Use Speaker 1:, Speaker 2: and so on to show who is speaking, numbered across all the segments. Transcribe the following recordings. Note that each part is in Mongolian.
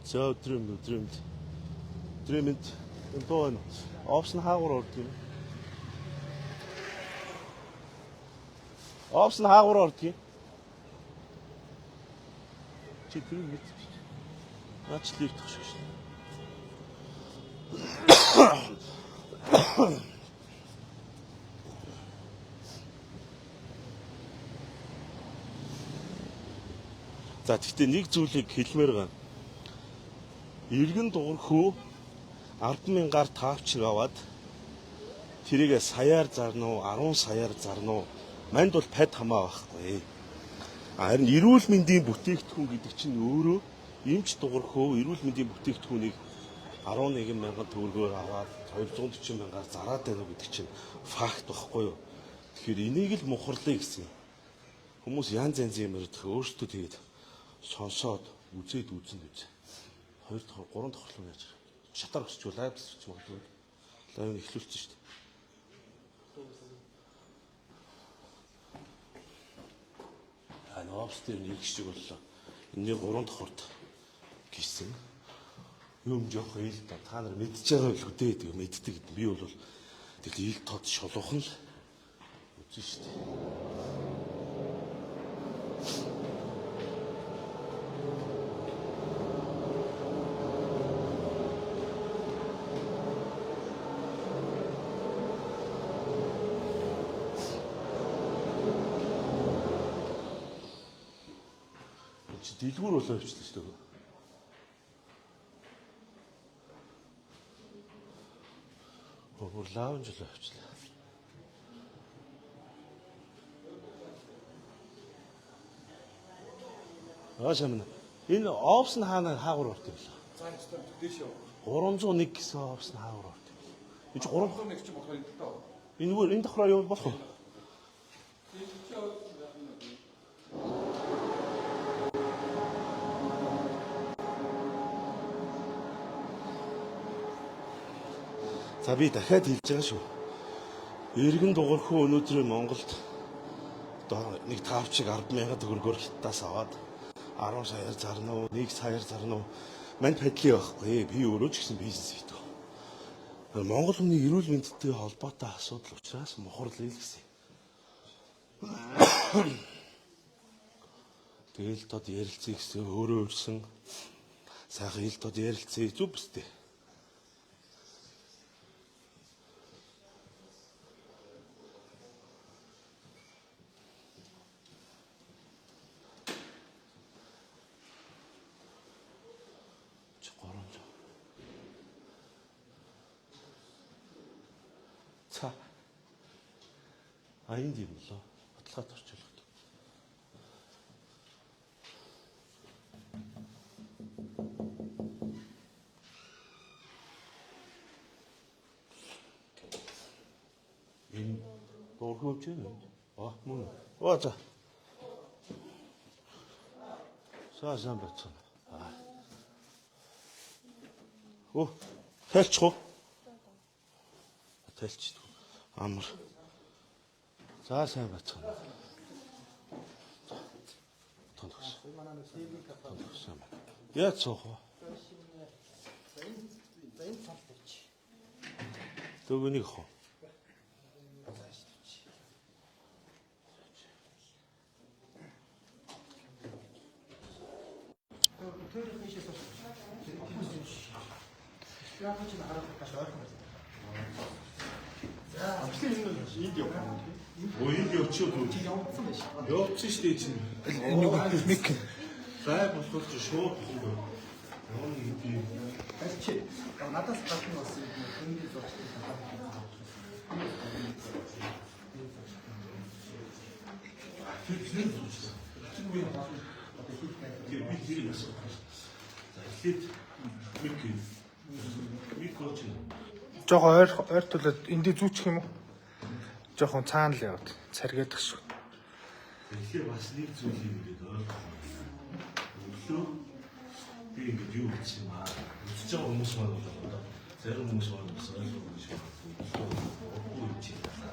Speaker 1: За өдрөмд. Өдрөмд тоо опшн хаагуур ордог юм. Опшн хаагуур ордог юм. Чи тэр мэд. Наач лив тах шиг шин. За тэгтээ нэг зүйлийг хэлмээр байна. Иргэн дуурхүү 10,000-аар таавчиг аваад тэрийгээ саяар зарна уу 10 саяар зарна уу манд бол пад хамаа байхгүй. Харин эрүүл мэндийн бүтээгдэхүүн гэдэг чинь өөрөө эмч дуурхөө эрүүл мэндийн бүтээгдэхүүнийг 11,000 төгрөгөөр аваад 240,000-аар зараад байна гэдэг чинь факт байхгүй юу. Тэгэхээр энийг л мухарлаа гэсэн юм. Хүмүүс янз янзын юм ярьдаг өөрсдөө тэгээд сонсоод үзээд үзнэ гэж. 2 дахь 3 дахь руу яаж шатар өсч лайв өсч магадгүй. Лайв эхлүүлсэн шүү дээ. Обстер нэг шиг боллоо. Энийг 3 давхурд гисэн. Юм жоох ил та нар мэдж байгаа л үдээ гэдэг мэддэг. Би бол тэгэл ил тод шулуухан л үзэн шүү дээ. Дэлгүүр болоо явчихлаа шүү дээ. Өөр лаунж болоо явчихлаа. Аашамна. Энэ опс нь хаана хаагур орд юм бэл.
Speaker 2: За энэ дээш юу?
Speaker 1: 301 гэсэн опс нь хаагур орд юм. Энэ чи
Speaker 2: 301 ч болохоор энэ тоо.
Speaker 1: Энэ давхраар явах болох уу? За би дахиад хэлж байгаа шүү. Иргэн дуурхүү өнөөдөр Монголд одоо нэг таавчиг 10,000 төгрөгөөр хятадаас аваад 10 саяар зарна уу, 1 саяар зарна уу? Манд падли байхгүй. Би өөрөө ч гэсэн бизнес хийдэг. Монгол хүний эрүүл мэндтэй холбоотой асуудал учраас мухарлаа л гэсэн. Тэгэл тод ярилцъя гэсэн өөрөө өрсөн сайхан ил тод ярилцъя зүг бүстэй. ца энд юм лөө бодлогод орчуулах. Энэ дөрвөж юм. Мөн. За. Сайн бацсан. Тайлчих уу? Тайлчих. Амар. За сайн бацсан. Тондос. Яа цоох. Төгөнийг хоо. Энд явах. Энд явчих уу? Явчихсан шүү дээ чинь. Энэ мик. Зай боловч шууд юм.
Speaker 2: Чи надаас гадна бас хөнгөлөж байна.
Speaker 3: Жохоо ойртуулаад эндээ зүүчих юм уу? Жохон цаана л яваад царгаадах шүү.
Speaker 1: Тэгэхээр бас нэг зүйл юм гээд ойлгох. Өглөө би ингэж юу хийх юм аа? Үзэж байгаа хүмүүс маань болоо. Зарим хүмүүс маань бас ойлгох гэж байна. Юу хийж байна?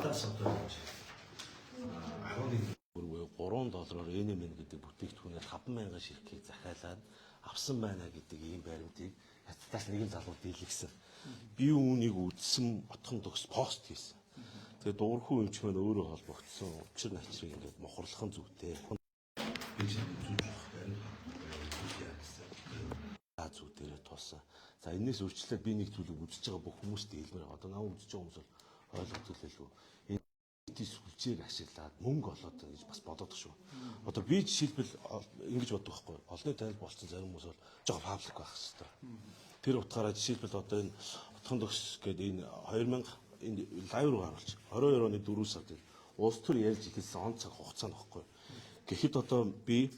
Speaker 1: Цаас одоо 11 3 доллараар NMN гэдэг бүтээгдэхүүнээр 5,000 ширхгийг захиалаад авсан байна гэдэг ийм баримтыг хятадаас нэгэн залуу дийлгэсэн. Би үүнийг үзсэн отхон төгс пост хийсэн. Тэгээд дуурхуу эмч маань өөрөө холбогдсон учир начрыг ингээд мохорлохын зүйтэй. Зүү дээрээ тулсан. За энэс өөрчлөлт би нэг зүйлийг үзэж байгаа бүх хүмүүст хэлмээр байгаа. Одоо намайг үзэж байгаа хүмүүс бол ойлгох төлөвлөө. Энэ сүлжээг ашиглаад мөнгө олоод гэж бас бодоод шүү. Одоо би жишээлбэл ингэж боддог байхгүй. Олонний танил болсон зарим хүмүүс бол жоо паблик байх хэрэгтэй. Тэр утгаараа жишээлбэл одоо энэ отхон төгс гэдэг энэ 2000 энэ лайв руу гаргалж 22 оны 4 сард улс төр ярьж ихэлсэн он цаг хугацаа нөхгүй. Гэхдээ одоо би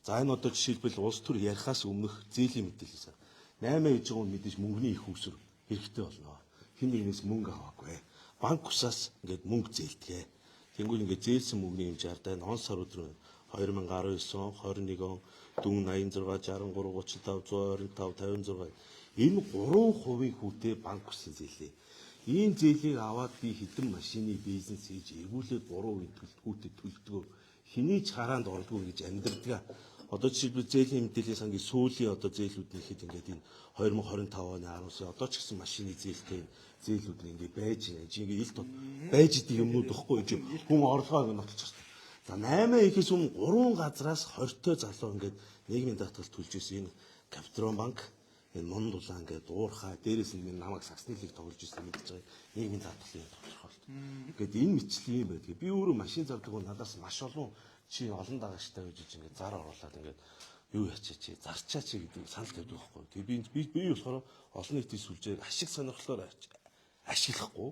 Speaker 1: за энэ одоо жишээлбэл улс төр ярихаас өмнөх зээлийн мэдээлэлээс 8 ээж байгаа нь мэдээж мөнгөний их усүр хэрэгтэй болно. Хэн нэгнээс мөнгө аваагүй. Банк усаас ингээд мөнгө зээлдэгэ. Тэнгүүл ингээд зээлсэн мөнгөний хэмжээр даа он сар өдрөө 2019 21 он 486 63 35 125 56 энэ 3% хүүтэй банк усын зээлээ. Ийм зээлийг аваад би хэдэн машины бизнес хийж эргүүлээд 3% төлөлтгүүтэй төлөвлөгөө хэний ч хараанд орлого гэж амьдэрдэг. Одоо жишээлбэл зээлийн мэдээллийн сангийн сүүлийн одоо зээлүүд нэхэд ингээд энэ 2025 оны 10 сая одоо ч гэсэн машины зээлтэй зээлүүд нь ингээд байж байна. Жингээ ил тод байж идэг юмнууд ихгүй хүн орлогоо нотолчих. За 8 ихээс өмнө 3 газраас 20-той залуу ингээд нийгмийн даатгал төлж ирсэн энэ Капитрон банк энэ мон дулаан ингээд уурхай дээрээс нь намайг саксны лиг тоглож ирсэн мэдж байгаа нийгмийн даатгалын тодорхойлт. Ингээд энэ мэтчлийн юм байдаг. Би өөрөө машин зардаг хүн надаас маш олон чи олон дагагчтай байж ингээд зар оруулаад ингээд юу ячаач зарчаач гэдэг санал тавьдаг байхгүй. Тэгээ би болохоор олон нийтийн сүлжээг ашиг сонирхлоор ашиглахгүй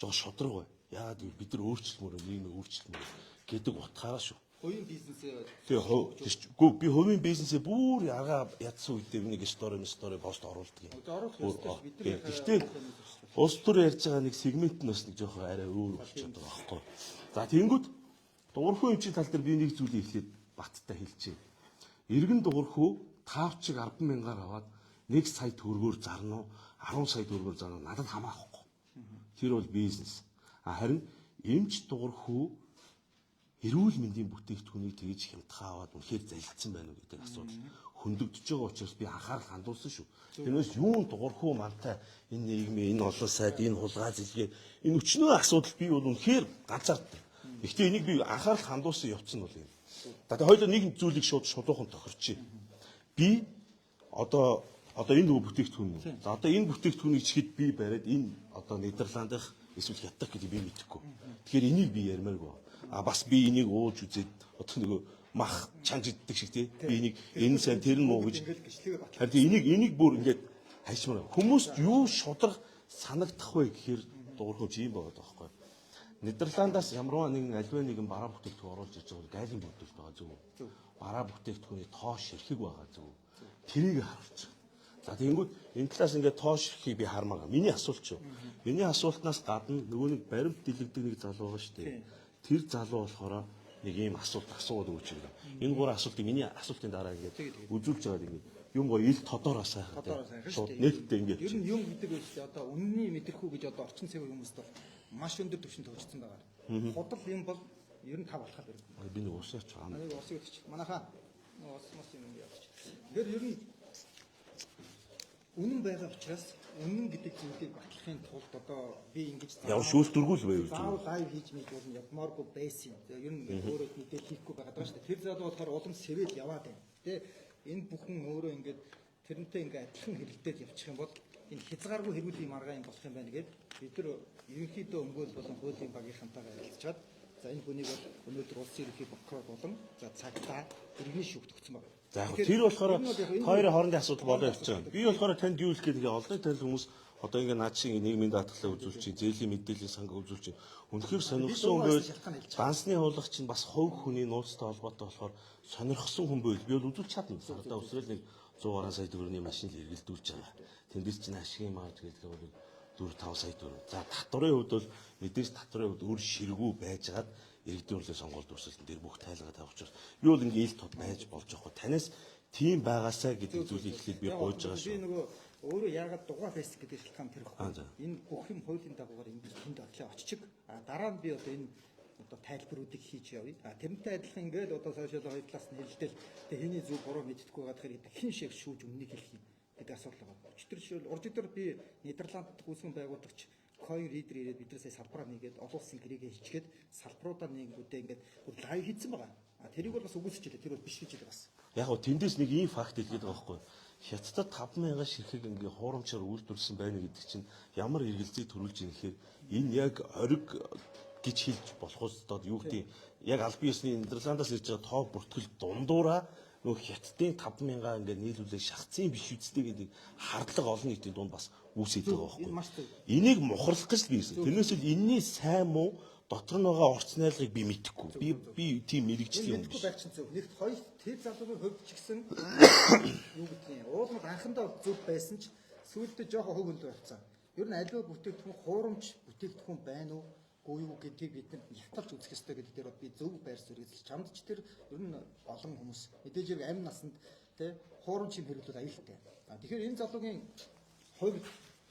Speaker 1: жоо шодрог бай. Яагаад бид нар өөрчлөлмөр нийгмийг өөрчлөлмөр гэдэг утгаараа шүү.
Speaker 2: Хувийн бизнесээ
Speaker 1: Тэгээ би хувийн бизнесээ бүр ягаа ядсан үедээ нэг стори пост оруулдаг юм.
Speaker 2: оруулах ёстой бид нар
Speaker 1: Гэхдээ улс төр ярьж байгаа нэг сегмент нь бас нэг жоохон арай өөр болчиход байгаа байхгүй. За тэгэнгүүт дуурхуу эмчийн тал дээр би нэг зүйлийг эхлээд баттай хэлчихье. Иргэн дуурхуу таавчиг 10,000-аар аваад 1 сая төгрөгөөр зарна уу 10 сая төгрөгөөр зарна уу надад хамаахгүй. Тэр бол бизнес. Харин эмч дуурхуу эрүүл мэндийн бүтээгдэхүүнийг тэгж хямдхан аваад үнэхээр залилсан байна уу гэдэг асуудал хөндөгдөж байгаа учраас би анхаарал хандуулсан шүү. Тэрнээс юун дуурхуу мантай энэ нийгмийн энэ олон сайд энэ хулгай зэлгээ энэ өчнөө асуудал би бол үнэхээр ганцаардаг. Гэхдээ энийг би анхаарал хандуулсан явцсан бол юм. За хоёул нэг зүйлийг шулуухан тохирчих. Би одоо энэ нөгөө бүтээгдэхүүн. За одоо энэ бүтээгдэхүүнийг чихэд би бариад энэ одоо Нидерландынх эсвэл Хятад гэдэг би мэдэхгүй. Тэгэхээр энийг би ярмааргүй. Бас би энийг ууж үзээд одоо нөгөө мах чанж иддэг шиг тий. Би энийг энэ сайн тэр нь муу гэж. Харин энийг бүр ингээд хайшмаар. Хүмүүст юу шудраг санагдах вэ гэхээр дуурхууч юм байгаа байхгүй. Нидерландаас ямарваа нэгэн альва нэгэн бараа бүтээгдэхүүн оруулж ирж байгаа гайлын бүтээгдэхүүн байгаа зөв. Бараа бүтээгдэхүүний тоош ширхэг байгаа зөв. Тэрийг харуулж. За тэгэнгүүт энэ талаас ингээд тоош ширхгийг би хармаа. Миний асуулт шүү. Миний асуултнаас гадна нөгөө нэг баримт дэлгдэг нэг залуу байгаа шүү дээ. Тэр залуу болохоор нэг ийм асуулт өгч ирнэ. Энэ гурван асуултыг миний асуултын дараа ингээд үзүүлж байгаа юм. Юм гоо ил тодороо сайхан. Шууд нэттэй ингээд.
Speaker 2: Ер нь юм гэдэг үстэй одоо үнний мэдрэхүү гэж одоо орчин цагийн хүмүүст бол маш өндөр түвшинд төвчсөн байгаа. Худал юм бол ер нь тав болоход байна.
Speaker 1: Би нэг усаач байгаа.
Speaker 2: Нэг усыг өгч. Манайхаа ус юм явууч. Тэгэхээр ер нь үнэн байгаа учраас үнэн гэдэг зүйлийг батлахын тулд одоо би ингэж
Speaker 1: яв шүүлтүргүүл байв гэж.
Speaker 2: заавал лайв хийж мэж болно ядмааргүй байсан. Ер нь өөрөө мэдээлэл хийхгүй байгаа даа шүү дээ. Тэр залуу болохоор улам сэвэл яваад байна. Тэ энэ бүхэн өөрөө ингээд тэрнтэй ингээд адилхан хэрэглээд явчих юм бол энэ хязгааргүй хэрэглэлийн маргаа юм болох юм байна гэдэг бид нар ерөнхийдөө өмгөөл болон хуулийн багийнхантайгаа ярилцаад за энэ хүнийг бол өнөөдөр улсын ерөнхий прокурор болон за цагтаа иргэний шүүгт өгсөн байна.
Speaker 1: За яг тэр болохоор хоёрын хоорондын асуудал болоо явчихсан. Би болохоор танд юу хэлэх гээд олон танил хүмүүс одоо ингээ наад шиг нийгмийн даатгалаа үзүүлчих, зээлийн мэдээллийн санг үзүүлчих. Үнэхээр сонирхсан хүн байвал дансны хуулах чинь бас хувь хүний нууцтай холбоотой болохоор сонирхсан хүн байвал би бол үзүүлж чадна. Одоо өсрөл нэг 100 гаруй сая төгрөгийн машин л эргэлдүүлж байгаа. Тэндээс чинь ашигын марж гэдэг бол 4-5 сая төгрөг. За татварын хувьд бол мэдээж татварын хувьд өөр ширгүү байжгаад иргэдийн хурлын сонгуульд өрсөлдөн дээр бүх тайлгаа тавих учраас би бол ингээ ил тод байж болж байгаа. Танаас тийм байгаасаа гэдэг зүйлийг эхлээд би гойж байгаа шүү.
Speaker 2: Би нөгөө өөрөө яагаад дугаа фейс гэдэг шалтгаан тэр ихгүй. Энэ бүх юм хуулийн дагуугаар ингэж хүнд отлоо оччих. Дараа нь би одоо энэ одоо тайлбаруудыг хийж явъя. Тэрнтэй адилхан ингээд одоо сошиал хоёр талаас нь хэлдэл тэгээ хэний зөв буруу мэддэхгүй байгаа тэгэхээр хэн шиг шүүж өмнөнийг хэлэх юм гэдэг асуулт байгаа. Өчтөр жишээл урж өдөр би Нидерландд гүйцэн байгуулагч Coin Reader ирээд биднээс салбараа нэгээд олон улсын гэрээгээ хичгээд салбаруудаа нэнгүүдээ ингээд лайв хийсэн байгаа. Тэрийг бол бас үгүйсэж илээ. Тэр бол биш гэж байгаа бас.
Speaker 1: Яг гоо тэндээс нэг ийм факт хэлгээд байгаа байхгүй. Хятадд 50000 ширхэг ингээ хуурамчаар үйлдвэрлэсэн байна гэдэг чинь ямар эргэлзээ төрүүлж ийм гэхээр энэ яг ориг гэж хэлж болох үстэд юу гэдэг яг аль биесний Нидерландаас ирж байгаа тоо бүртгэл дундуураа нөгөө хятадын 50000 ингээ нийлүүлээ шахацын биш үстэй гэдэг хардлага олон нийтийн дунд бас үүсэж байгаа байхгүй. Энийг мухарлах гэж би хэлсэн. Тэрнээс л энэний сайн муу дотор нь байгаа орц найрлагыг би мэдэхгүй. Би тийм мэрэгжлийн юм биш.
Speaker 2: Байх чинь зөв. Нэгт хоёр тэр залуугийн хувьд ч гэсэн юу гэдгийг уулмаг анхандаа зөв байсан ч сүүлдээ жоохон хөг өндөө болцсон. Ер нь аливаа бүтээгдэхүүн хуурамч бүтээгдэхүүн байна уу? Гүй юу гэдгийг бид нягтлж үзэх ёстой гэдэг дээр би зөв байр суурь эзэлж чамд ч тэр ер нь олон хүмүүс мэдээж хэрэг амь насанд тэ хуурамч юм хэрэглүүд аюултай. Тэгэхээр энэ залуугийн хувьд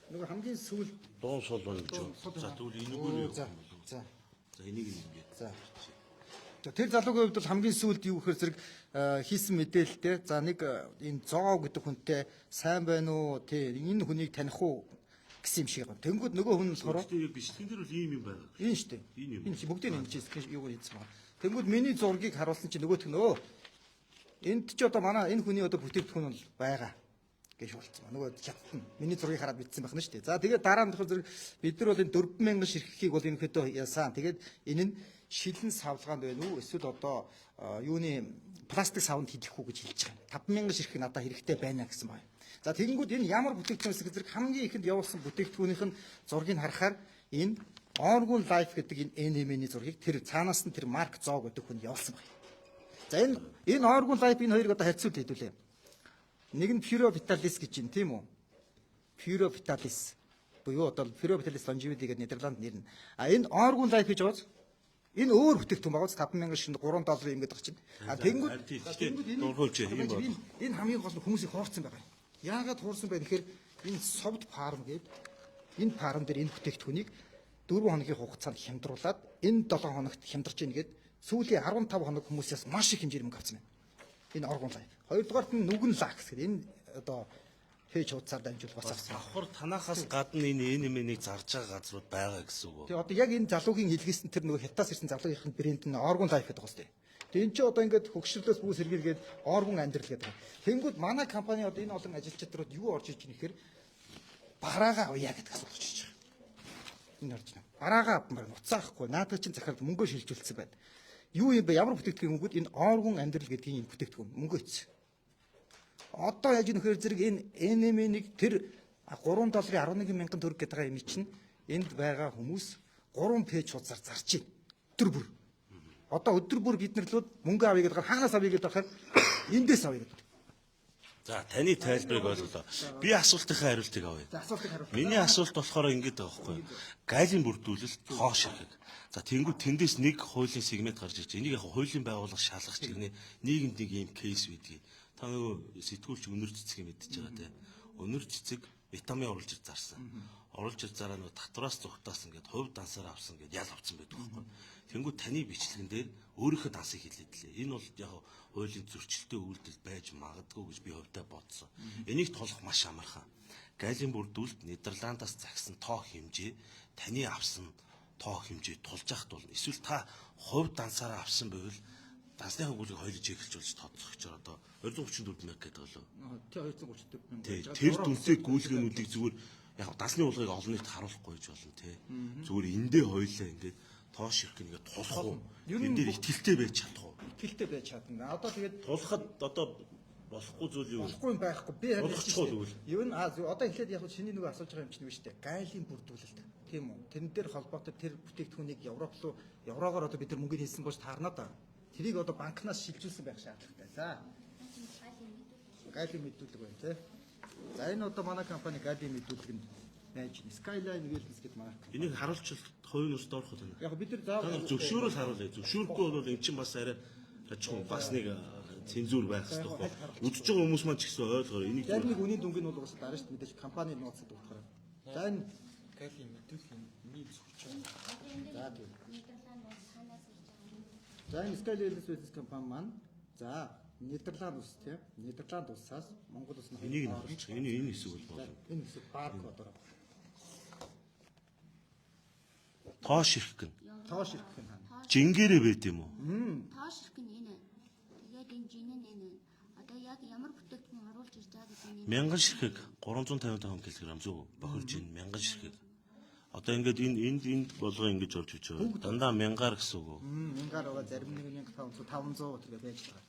Speaker 2: нөгөө хамгийн сүүл
Speaker 1: Дуун сул байна гэж. За тэгвэл энэгээр юу юм бол.
Speaker 2: За
Speaker 1: энийг ингэ.
Speaker 2: За. Тэр залуугийн хувьд бол хамгийн сүүлд юу гэхээр зэрэг хийсэн мэдээлэлтэй. За нэг энэ зоо гэдэг хүнтэй сайн байна уу? Тий энэ хүнийг таних уу гэсэн юм шиг байна. Тэнгүүд нөгөө хүн болохоор
Speaker 1: бичлэгэн дээр бол ийм юм байна.
Speaker 2: энэ шүү дээ.
Speaker 1: Энэ юм.
Speaker 2: Энэ бүгдийг энэ чинь юу хийсэн байна. Тэнгүүд миний зургийг харуулсан чинь нөгөөх нь энд ч одоо манай энэ хүний одоо бүтээгдэхүүн бол байгаа гэж болцсон. Нөгөө хятад миний зургийг хараад бичсэн байна шүү дээ. За тэгээд дараа нь зэрэг бид нар бол энэ 4000 ширхгийг бол энэ хөдөө яасан. Тэгээд энэ нь шилэн савлгаанд байна уу? Эсвэл одоо юуны пластик савнд хийх үү гэж хэлж байгаа. 5000 ширхэг надад хэрэгтэй байна гэсэн байна. За тэгэнгүүт энэ ямар бүтээгдэхүүнээс зэрэг хамгийн ихэнд явуулсан бүтээгдэхүүнийх нь зургийг харахаар энэ Orgun Life гэдэг энэ NM-ийн зургийг тэр цаанаас нь тэр Марк Зоо гэдэг хүн явуулсан байна. За энэ Orgun Life энэ хоёрыг одоо харьцуулж хэдүүлээ. Нэг нь Puro Vitalis гэж юм тийм үү? Puro Vitalis буюу одоо Puro Vitalis Longevity гэдэг Нидерланд нэр нь. Энэ Orgun Life гэж байгаа. Энэ өөр бүтээгдэхүүн байгаа. 5000 шин $3 юм гэдэг чинь. Тэнгүүд энэ хамгийн гол нь хүмүүсийг хоорцсон байгаа. Яагаад хуурсан бэ гэхээр энэ soft farm гэдэг энэ farm дээр энэ бүтээгдэхүүнийг 4 хоногийн хугацаанд хямдруулад энэ 7 хоногт хямдарч ийн гээд сүүлийн 15 хоног хүмүүсээс маш их хэмжээний мөнгө авсан байна. Энэ Orgun Life. Хоёрдугаарт нь Нүгэн Lax гэдэг энэ одоо фэж хуудасаар дамжуул бас авсан.
Speaker 1: Давхар танахаас гадна энэ NM-ийг зарж байгаа газрууд байгаа гэсэн үг.
Speaker 2: Тэгээ одоо яг энэ залуугийн хэлгээсэн тэр нөгөө хятадас ирсэн залуугийн брэнд нь Orgun Life гэдэг байна. Тэгээ энэ ч одоо ингээд хөгшрлөөс бүс сэргийлгээд Orgun амьдрал гэдэг. Тэнгүүд манай компани одоо энэ олон ажилчдад юу орж иж нэхэр бараагаа авъя гэдэг асуулт очиж байгаа. Энэ орж байна. Бараагаа авмаар нуцаахгүй наадах чинь захирал мөнгө шилжүүлсэн байна. Юу юм бэ? Ямар бүтээгдэхүүн хөнгүүд энэ Orgun амьдрал гэдгийн энэ бүтээгдэхүүн мөнгө ийцсэн. Одоо яаж нөхөр зэрэг энэ NM-ийг тэр $3.11 төгрөг гэдэг байгаа юм чинь энд байгаа хүмүүс 3 пэйж хуудасаар зарж байна. Өдөр бүр. Одоо өдөр бүр бид нар л мөнгө авъя гэдэг хаанаас авъя гэдэг бахаар эндээс авъя гэдэг.
Speaker 1: За таны тайлбарыг ойлголоо. Би асуултынхаа хариултыг авъя.
Speaker 2: За асуултыг хариулъя.
Speaker 1: Миний асуулт болохоор ингэж байгаа байхгүй юу? Гайлын бүрдүүлэлт тоо ширхэг. За тэнгууд тэндээс нэг хуулийн сегмент гарч ирж. Энийг яг хуулийн байгууллага шалгах чигнээ нийгэмд нэг ийм кейс үйдгийг. Та нөгөө сэтгүүлч өнөр цэцгийг мэдчихэж байгаа тийм. Өнөр цэцэг витамин оруулж ир зарсан. Оруулж ир зараа нөгөө татвараас зүгтаасан гэд хувь дансаар авсан гэд ял авсан байдаг байхгүй юу? Тэнгүүд таны бичлэгэн дээр өөрийнхөө дансыг хэлээд лээ. Энэ бол яг хуулийн зөрчилтэй үйлдэл байж магадгүй гэж би хувьдаа бодсон. Энийг толох маш амархан. Гайлын бүрдүүлэлт Нидерландаас загсан тоо хэмжээ таны авсан тоо хэмжээ тулж явах тул эсвэл та хувь дансаараа авсан байвал дансны хангуулыг хоёулж эхэлж болж тооцоогч одоо 234 мянга гэдэг болов.
Speaker 2: Тий 234 мянга.
Speaker 1: Тэр дүнсээ гүйлгээнүүдийг зүгээр яг дасны уулгыг олон нийт харуулахгүй гэж болно тий. Зүгээр эндээ хоёлаа ингээд тоо ширхэг нэгэ тулах уу? Энэ дээр ихтэлтэй байж чадах уу?
Speaker 2: Ихтэлтэй байж чадна. Одоо тэгээд
Speaker 1: тулахад одоо болохгүй зүйл юу?
Speaker 2: Болохгүй юм байхгүй. Би
Speaker 1: харин
Speaker 2: юу н одоо эхлээд яг шиний нөгөө асууж байгаа юм чинь биш үү? Гайлын бүрдүүлэлт. Тийм үү? Тэрэн дээр холбоотой тэр бүтээгдэхүүнийг еврогоор одоо бид нар мөнгөөр хийсэн болж таарна да. Тэрийг одоо банкнаас шилжүүлсэн байх шаардлагатай. За. Гайлын мэдүүлэг байна тий. За энэ одоо манай компани гайлын мэдүүлэг нь байж байна. Skyline Wellness гэдэг марк.
Speaker 1: Энийг харуулчлалт хувийн өрсөд орох гэдэг.
Speaker 2: Яг бид нар заавал
Speaker 1: зөвшөөрөл харуулъя. Зөвшөөрөхгүй бол эн чинь бас арай ажиг бас нэг цензур байх хэрэгтэй байхгүй. Үдчихэж байгаа хүмүүс маань ч гэсэн ойлгоо. Энийг
Speaker 2: яг нэг үнийн дүнгийн нь бол бас дараа шүү дээ мэдээж компани нууцад болохоор. За энэ
Speaker 3: гайлын мэдүүлгийн нийт зөвч.
Speaker 2: За тийм. За энэ Sky Wireless бизнес компани маань за Нидерланд улс тийм Нидерланд улсаас Монгол улс нь
Speaker 1: Энийг нь авчих. Энэ хэсэг бол болно.
Speaker 2: энэ хэсэг баркодоор
Speaker 1: Тоош ирэх гэн.
Speaker 2: тоош ирэх юм хаа.
Speaker 1: Жингээрээ байд юм уу?
Speaker 4: Тоош ирэх нь энэ. Тэгээд энэ жин нь энэ. Одоо яг ямар бүтээгдэхүүн оруулж ирж байгаа гэдэг нь
Speaker 1: Мянган ширхэг 355 кг зөв бохирж ийн мянган ширхэг. Одоо ингээд энд болгоо ингэж орж иж байгаа. Дандаа мянгаар гэсэн үг үү?
Speaker 2: Мянгаар байгаа зарим нэг 1500 тэгээ байж байгаа.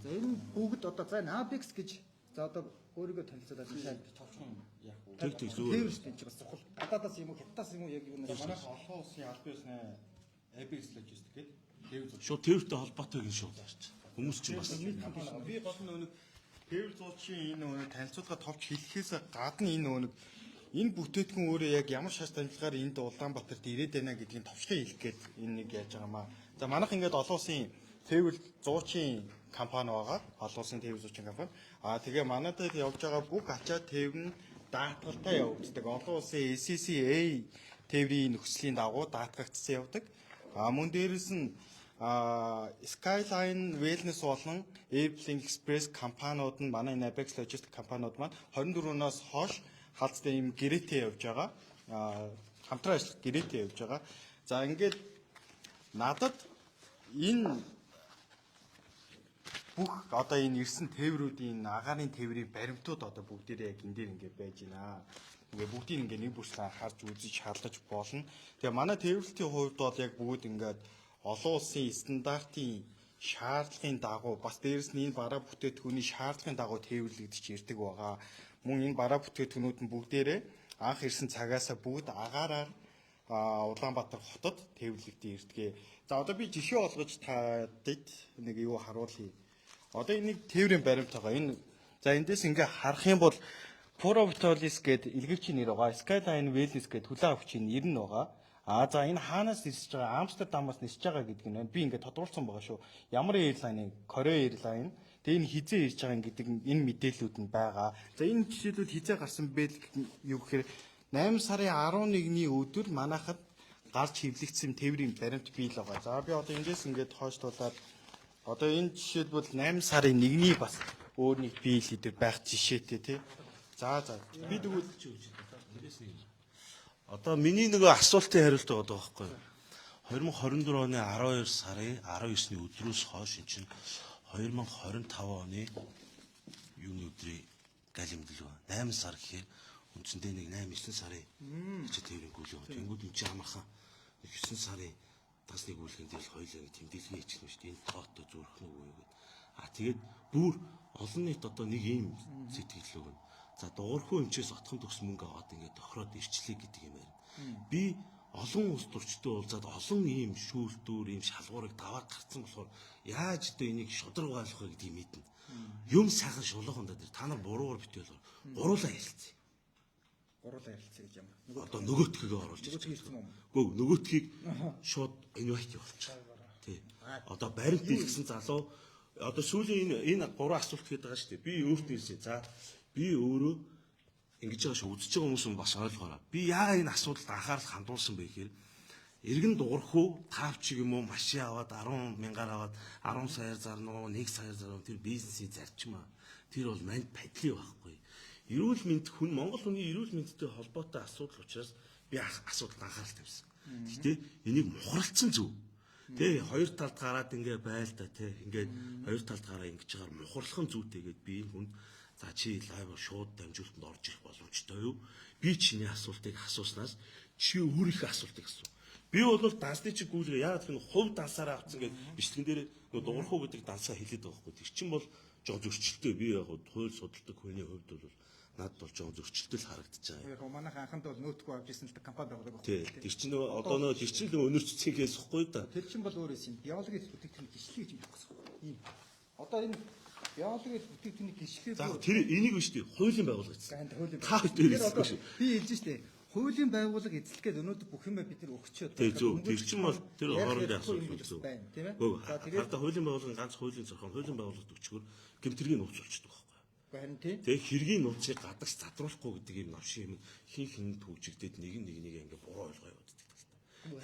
Speaker 2: За энэ бүгд одоо за Apex гэж за одоо өөрийгөө танилцуулаад шалж товчхон яг уу.
Speaker 1: Тэг
Speaker 2: Тэр
Speaker 1: зүгээр.
Speaker 2: шүү дээ бас сухал. Гадаадаас юм уу хятадаас юм уу яг юу нэ
Speaker 5: Манайх олон улсын аль биесны Apex Logistics гэдэг тээвэр зурч.
Speaker 1: Шууд тэртэй холбоотой гин шүү дээ. Хүмүүс чинь бас
Speaker 5: Би гол нь нэг тээвэр зурчийн энэ нэг танилцуулга товч хэлэхээс гадна энэ нэг энэ бүтээтгүн өөрөө яг ямар шаш танилцлагаар энд Улаанбаатарт ирээд байна гэдгийг товчлон хэлэх гээд энэ нэг яаж байгаамаа. За манайх ингээд олон улсын тээвэр зуучийн компани байгаа. Олон улсын тээвэр зуучийн компани. Тэгээ манайд явж байгаа бүх ачаа тээвэр нь даатгалтай явагддаг. Олон улсын SCCA тээврийн нөхцөлийн дагуу даатгагдсан явдаг. Мөн дээрэс нь Skyline Wellness болон Airlink Express компаниуд нь манай энэ Apex Logistics компаниуд маань 24-наас хойш халдтай юм гэрээтэй явж байгаа. Хамтран ажиллах гэрээтэй явж байгаа. За ингээд надад энэ бүх одоо энэ ирсэн тээврүүдийн агаарын тээврийн баримтууд одоо бүгдээрээ яг энэ дээр ингээд байж байна. Ингээ бүгдийг ингээ нэг бүрчлэн харж үзэж шалгаж болно. Тэгээ манай тээвэрлэлтийн хувьд бол яг бүгд ингээд олон улсын стандартын шаардлагын дагуу бас дээрэс нь энэ бараа бүтээтгүүний шаардлагын дагуу тээвэрлэгдэж ирдэг байгаа. Мөн энэ бараа бүтээтгүүнүүд нь бүгдээрээ анх ирсэн цагаасаа бүгд агаараар Улаанбаатар хотод тээвэрлэгдэж ирдэг. За одоо би жишээ олгож тадад нэг юу харуулъя. Одоо энэ нэг тээврийн баримт байгаа. Энэ за эндээс ингээ харах юм бол Provitolis гэдэг илгэвчийн нэр байгаа. Skyline Wellness гэдэг хүлээн авахчийн нэр нь байгаа. За энэ хаанаас нэрсэж байгаа? Амстердамаас нэрсэж байгаа гэдэг нь би ингээд тодруулсан байгаа шүү. Ямар airline? Korea Airline. Тэгээ энэ хизээ ирж байгаа гэдэг энэ мэдээллүүд нь байгаа. За энэ жишээлүүд хизээ гарсан бэ юу гэхээр 8 сарын 11-ний өдөр манайхад гарч хэвлэгдсэн тээврийн баримт бий л байгаа. За би одоо эндээс ингээд хойшлуулаад одоо энэ жишээлбэл 8 сарын 1-ний бас өөр нэг бий л идэг байх жишээтэй тий. За би тэгвэл
Speaker 1: одоо миний нөгөө асуултын хариулт байгаа байхгүй юу? 2024 оны 12 сарын 19-ний өдрөөс хойш эн чинь 2025 оны юуны өдрийн галимдэл ба 8 сар гэхээр үндсэндээ нэг 8 9 сарын чи тээврийн гүйл яваа. Тэнгүүд энэ чи амархан 9 сарын тас нэг үлгэн дээр хоёлаа нэг тэмдэглэгээ хийчих юм шүү дээ. Энэ тооттой зүрх нүгөө гэдэг. Тэгээд бүр олон нийт одоо нэг ийм сэтгэл өгнө. За дуурхуу эмчээс отхон төгс мөнгө аваад ингээд тохироод ирчлээ гэдэг юм байна. Би олон улс төрчтэй уулзаад олон ийм шүүлтүүр, ийм шалгуурыг даваад гарцсан болохоор яаж одоо энийг шударгаалах вэ гэдгийг мэднэ. Юм сайхан шулуухандаа дээр та нар буруугаар битүүл гуруулаа хэлцээ.
Speaker 2: Гуруулаа ярилцъя гэж юм.
Speaker 1: Одоо нөгөөтгийгээ оруулж ирж байгаа. Гөө нөгөөтгийг шууд инвайт явуулчих. Тий. Одоо баримт дэлгэсэн залуу одоо сүүлийн энэ гурван асуулт гээд байгаа шүү дээ. Би өөртөө хэлсэн. За би өөрөө ингэж байгаа шүү үзэж байгаа хүмүүс бас ойлгоорой. Би яагаад энэ асуудалд анхаарал хандуулсан бэ гэхээр эргэн дуурхуу таавчиг юм уу машин аваад 10 мянгаар аваад 10 саяар зарна уу 1 саяар зарна тэр бизнесийн зарчмаа. Тэр бол манд падли байхгүй. Эрүүл мэнд хүн Монгол хүний эрүүл мэндтэй холбоотой асуудал учраас би асуудалд анхаарал тавьсан. Гэхдээ энийг мухралцсан зөв. Тэ хоёр талд гараад ингээ байл та тэ ингээд хоёр талд гараа ингэж чагаар мухарлах нь зүйтэйгээд би энэ хүнд за чи лайв шууд дамжуулалтанд орж ирэх боломжтой юу? Би чиний асуултыг асууснаас чи өөрийнхөө асуултыг асуу. Би бол дансны чиг гүйлгээ яагаад гэвэл хувь дансаараа авцсан гэж бичлэгэн дээр нөгөө дуурхуу гэдэг дансаа хэлээд байгаа хгүй. Тэр чинь бол жоо зөрчилтэй. Би яг хууль судалдаг хүний хувьд бол надад бол жоо зөрчилтэй л харагдаж байгаа.
Speaker 2: Яг манайх анханд бол нөтгөө авч ирсэн л компани байгаа.
Speaker 1: Тий. Тэр чинь нөгөө одоо нөгөө тэр чинь өнөр цэцгээс ихгүй да.
Speaker 2: Тэр чинь бол өөр юм. Биологийн бүтээгдэхүүн гიშлэг гэж юм байна. Ийм. Одоо энэ биологийн бүтээгдэхүүний гიშлэг
Speaker 1: За тэр энийг биш тий. Хуулийн байгууллага гэсэн.
Speaker 2: хуулийн
Speaker 1: Та хэд дээр
Speaker 2: одоо
Speaker 1: хэлсэн шүү.
Speaker 2: би хэлж штэ. Хуулийн байгууллага эзлэхэд өнөөдөр бүх юм бид нар өгчөөд.
Speaker 1: Тий зөв. Тэр чинь бол тэр хоорондын асуудал зөв.
Speaker 2: байна, тийм ээ.
Speaker 1: За тэгээд хуулийн байгууллагын ганц хуулийн зохион хуулийн байгууллагад өчгөр гэмтрийн нууц болчихдог байхгүй.
Speaker 2: Харин тийм.
Speaker 1: Тэгээ хэргийн нууцыг гадагш задруулахгүй гэдэг юм навшин юм хин түүжигдээд нэг ингээ буруу ойлгоо явагддаг.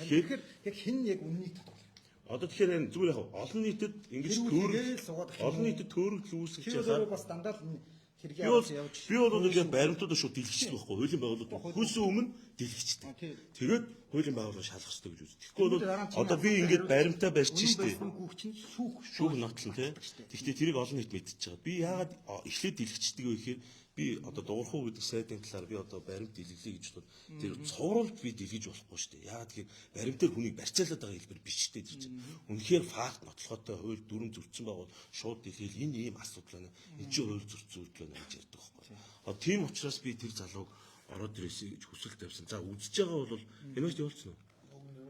Speaker 2: Тэгэхээр яг хэн яг үннийг тодорхойлно.
Speaker 1: Одоо тэгэхээр энэ зүгээр яг олон нийтэд ингэж
Speaker 2: Тэрүүгээр суугаад ах юм уу?
Speaker 1: олон нийтэд төөрөгл үүсгэж
Speaker 2: Чи
Speaker 1: байгаа.
Speaker 2: өөрөө бас дандаа л энэ хэрэгээ
Speaker 1: Би бол
Speaker 2: авч явж
Speaker 1: би бол яг баримтуудаа шууд дэлгэцдэг байхгүй хуулийн байгууллагууд хөөсөн өмнө дэлгэцдэг. Тэгээд хуулийн байгууллага шалгах хэрэгтэй гэж үздэг. Тэгэхгүй бол одоо би ингээд баримтаа барьж штэ.
Speaker 2: Гүүх чинь
Speaker 1: Шүүх нотлон тий. Гэхдээ тэрийг олон нийт мэдчихэж байгаа. Би яагаад эхлээд дэлгэцдэг вэ гэхээр би одоо дуурхуу гэдэг сайдын талаар би одоо баримт дэлгэлээ гэж бодоод тэр цовруулж би дэлгэж болохгүй шүү дээ. Яагаад гэхээр баримтаар хүнийг барьцаалаад байгаа хэлбэр биш шүү дээ тэр чинь. Үнэхээр факт нотлохотой хууль дүрм зөрчсөн байгуул шууд дэлгээл энэ ийм асуудал байна. Энд чинь хууль зөрчсөн үйлдэл байна гэж ярьдаг байхгүй. Одоо тийм учраас би тэр залууг ороод ирээсэй гэж хүсэл тавьсан. За үзэж байгаа бол энэ үед явуулсан уу?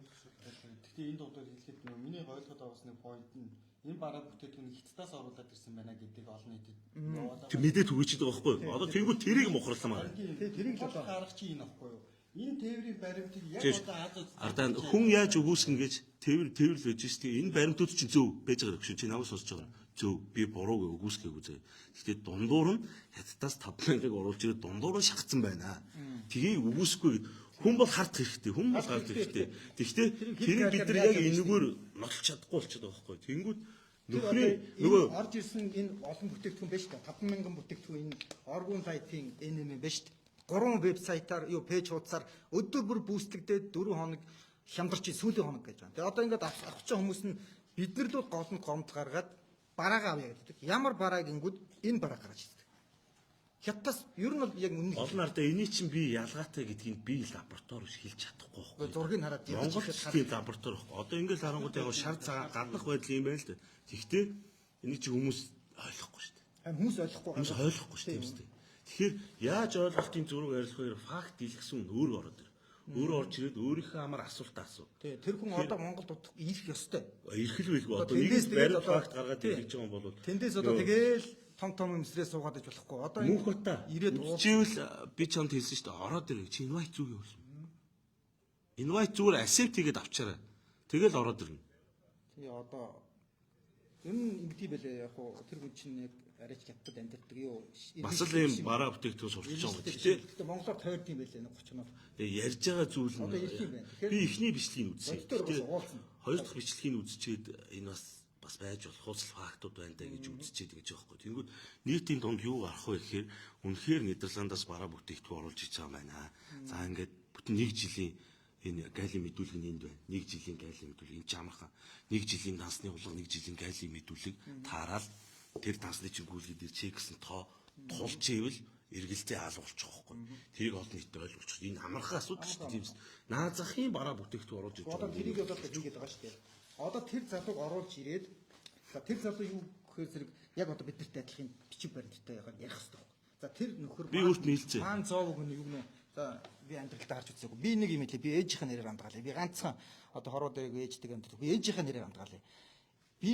Speaker 5: Гэхдээ энэ дугаар хэлэхэд нөө миний ойлгоод байгаас нэг point нь энэ бараа бүтээтгүүнийг хятадаас оруулаад ирсэн байна гэдэг олон нийтэд явуулаад
Speaker 1: Тэг мэдээд түгээчээд байгаа байхгүй. Одоо тэнгуү тэрийг мухарлаа маа.
Speaker 2: тэрийг л одоо
Speaker 5: гарах чи энэ аахгүй юу? Энэ тээврийн баримтыг яг
Speaker 1: Жиш
Speaker 5: одоо
Speaker 1: ардаа хүн яаж өгүүлсэн гэж тэрл байж штий. Энэ баримтууд чинь зөв байж байгаа гэж чи намайг сонсож байгаа. Зөв би бурууг өгүүлсгээгүй зэ. Гэхдээ дундуур нь хятадаас 5,000-ыг оруулж ирээд дундуур нь шахацсан байна. Тгийг өгүүлсгүй хүн бол хардах хэрэгтэй. Хүн бол хардах хэрэгтэй. Тэгэхдээ тэрийг бид нар яг энэгээр нотлох чадахгүй болчиход байгаа байхгүй. Тэнгүүд нөхрийн нөгөө
Speaker 2: орж ирсэн энэ олон бүтээгдэхүүн биш та 5,000 бүтээгдэхүүн энэ Orgun Light-ийн NM биш. 3 вебсайтаар юу пэйж хуудасаар өдөр бүр бүүстлэгдээд 4 хоног хямдарч сүүлийн хоног гэж байна. Тэгээ одоо ингээд авах чинь хүмүүс нь бид нар л гол нь гомд гаргаад бараагаа авъя гэдэг. Ямар бараа гингүүд энэ бараа гаргаж ирдэг. Хятадас ер нь бол яг үнэн
Speaker 1: олон ардаа эний чинь би ялгаатай гэдгийг би лаборатори хэлж чадахгүй байхгүй.
Speaker 2: зургийг хараад
Speaker 1: Монгол хэлний лаборатори байхгүй. Одоо ингээд харангууд яг шар цагаан гаднах байдал юм байна л дээ. Тэгэхдээ энийг чи хүмүүс ойлгохгүй шүү дээ.
Speaker 2: хүмүүс ойлгохгүй
Speaker 1: Хүмүүс ойлгохгүй шүү дээ юм дээ. Тэгэхээр яаж ойлголтын зураг арилгах вэ? Факт дэлгэсэн нь өөрөө ороод ир. Өөрөө орж ирээд өөрийнхөө амар асуултаа асуу.
Speaker 2: тий тэр хүн одоо Монголд удах ирэх ёстой.
Speaker 1: Ирэх л байлгүй. Одоо
Speaker 2: Тэндээс
Speaker 1: нэг
Speaker 2: тэгээд
Speaker 1: баримт
Speaker 2: одоо-
Speaker 1: факт гаргаад хэлж байгаа юм бол
Speaker 2: Тэндээс одоо тэгээл том юмсрээ суугаад иж болохгүй. Одоо
Speaker 1: мөнх бата.
Speaker 2: ирээд
Speaker 1: Чивэл би чамд хэлсэн шүү дээ. Ороод ирэх. Чи invite зүг явуулсан. Invite зүгээр accept хийгээд авчаарай. Тэгэл ороод ирнэ.
Speaker 2: тий одоо ер нь ингэдэм байлээ яг хуу тэр хүн чинь яг арайч хятад амьдардаг юу.
Speaker 1: Бас л ийм бараа бүтээгдэхүүн сурч байгаа юм. Гэхдээ
Speaker 2: Гэхдээ Монголоор тойрд юм байлээ нэг 30 нот.
Speaker 1: тэгээ ярьж байгаа зүйл
Speaker 2: Одоо ирэх юм байна. Тэгэхээр
Speaker 1: би эхний бичлэгийг үзсэн.
Speaker 2: Боддоор бас уулзсан.
Speaker 1: Хоёр дахь бичлэгийг үзчихэд энэ бас байж болох уулзал фактууд байна даа гэж үзчихэд гэж байгаа байхгүй. Тэнгүүд нийтийн дунд юу гарах вэ гэхээр үнэхээр Нидерландаас бараа бүтээгдэхүүн оруулж ич байгаа юм байна. За ингээд бүтэн нэг жилийн энэ галийн мэдүүлэг нь энд байна. Нэг жилийн галийн мэдүүлэг энэ ч амархан. Нэг жилийн дансны хулга, нэг жилийн галийн мэдүүлэг таарал тэр дансны чингүүлгээ дээр чексэн тоо тулж ивэл эргэлзээ хаал болчих واخхой. Тэрийг олон нийтэд ойлгуулчих. Энэ амархан асуудал шүү дээ. Тиймс. Наазахын бараа бүтээгдэхүүн оруулж иж
Speaker 2: Одоо
Speaker 1: байгаа.
Speaker 2: тэрийг одоо хийгээд байгаа шүү дээ. Одоо тэр залууг оруулж ирээд за тэр залуу юу гэхээр зэрэг яг одоо биднэрт адилхан бичиг баримттай яг ярих хэрэгтэй байна. За тэр нөхөр
Speaker 1: Би өөрт нь хэлцээ.
Speaker 2: Маан зоог өгнө юу гэнэ. За би амьдралдаа харж үзээгүй. Би нэг юм хэлээ. Би ээжийнхээ нэрээр амдгаалаа. Би ганцхан одоо хороо дээр ээждэг амьд. Би ээжийнхээ нэрээр амдгаалаа. Би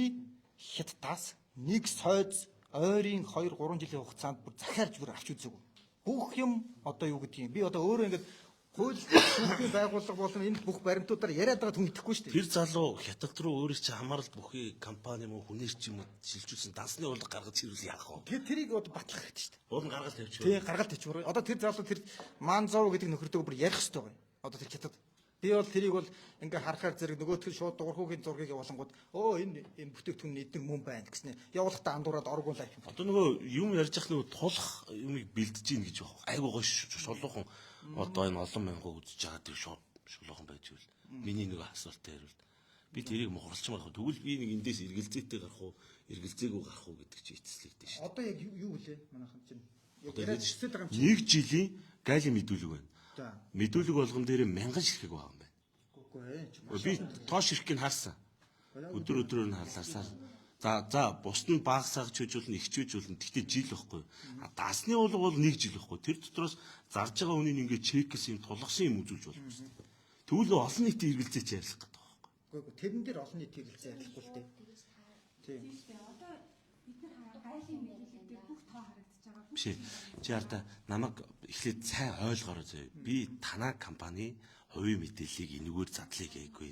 Speaker 2: хятадаас нэг сойз ойрын 2-3 жилийн хугацаанд бүр захиарж бүр авч үзээгүй. Бүх юм одоо юу гэдгийг би одоо өөрөө ингээд хууль шүүхийн байгууллага болон энэ бүх баримтуудаар яриад байгаа хүн итгэхгүй шүү дээ.
Speaker 1: Тэр залуу хятад руу өөрөө чи хамаарал бүхий компани мөн хүнээс ч юм уу шилжүүлсэн дансны уулга гаргаж ирвэл яах вэ?
Speaker 2: Тэр тэрийг одоо батлах хэрэгтэй шүү дээ.
Speaker 1: Уул нь гаргаж тавьчих.
Speaker 2: Тэгээ гаргалт хийчихвэр. Одоо тэр залуу тэр Манзов гэдэг нөхөртөө бүр ярих хэрэгтэй байна. Одоо тэр хятад. Би бол тэрийг бол ингээ харахаар зэрэг нөгөөтгөл шууд дуурхуугийн зургийг явуулангууд энэ бүтээгдэхүүн эдгээр мөн байна гэснээр явуулахдаа андуураад Orgun Light юм.
Speaker 1: Одоо нөгөө юм ярьж ах нөгөө тулах юмыг бэлдэж гин гэж байна. Айгуу гоё шулуухан одоо энэ олон мянга үзэж байгаа тэр шулуухан байж ивэл миний нөгөө асуултаа хариулт. Би тэрийг мухарлч байгаа. Тэгвэл би нэг эндээс эргэлзээтэй гарах уу, эргэлзээгүй гарах уу гэдэг чи эцэслэгдэж шээ.
Speaker 2: Одоо яг юу вүлээ манайхан чинь. Яг
Speaker 1: Одоо
Speaker 2: яриад
Speaker 1: ингэж
Speaker 2: хэсэл байгаа юм чинь.
Speaker 1: нэг жилийн галийн мэдүүлэг байна.
Speaker 2: За.
Speaker 1: Мэдүүлэг болгон дээр 1000 ширхэг байгаа юм байна.
Speaker 2: Үгүй ээ.
Speaker 1: Би тоо ширхгийг харсан. Өдөр өдрөөр нь харлаасаар. За бусд нь багасаагч хожуулна, ихчүүлжүүлнэ. Гэхдээ жил واخгүй. Дасны уулга бол 1 жил واخгүй. Тэр дотроос зарж байгаа хүнийг ингээд чексэн юм тулгасан юм үзүүлж болох юм. Тэгвэл олон нийтийн эргэлзээч ярих гэдэг байгаа байхгүй.
Speaker 2: Үгүй тэрэн дээр олон нийт хэрэглээ ярихгүй л дээ. Тийм.
Speaker 6: Одоо бид нар гайлын мэдээлэлтэй бүх тоо харагдаж байгаа.
Speaker 1: Биш ээ. Чи хараа намайг эхлээд сайн ойлгоорой зөө. Би танаа компани хувийн мэдээллийг энэгээр задлыг хийгээгүй.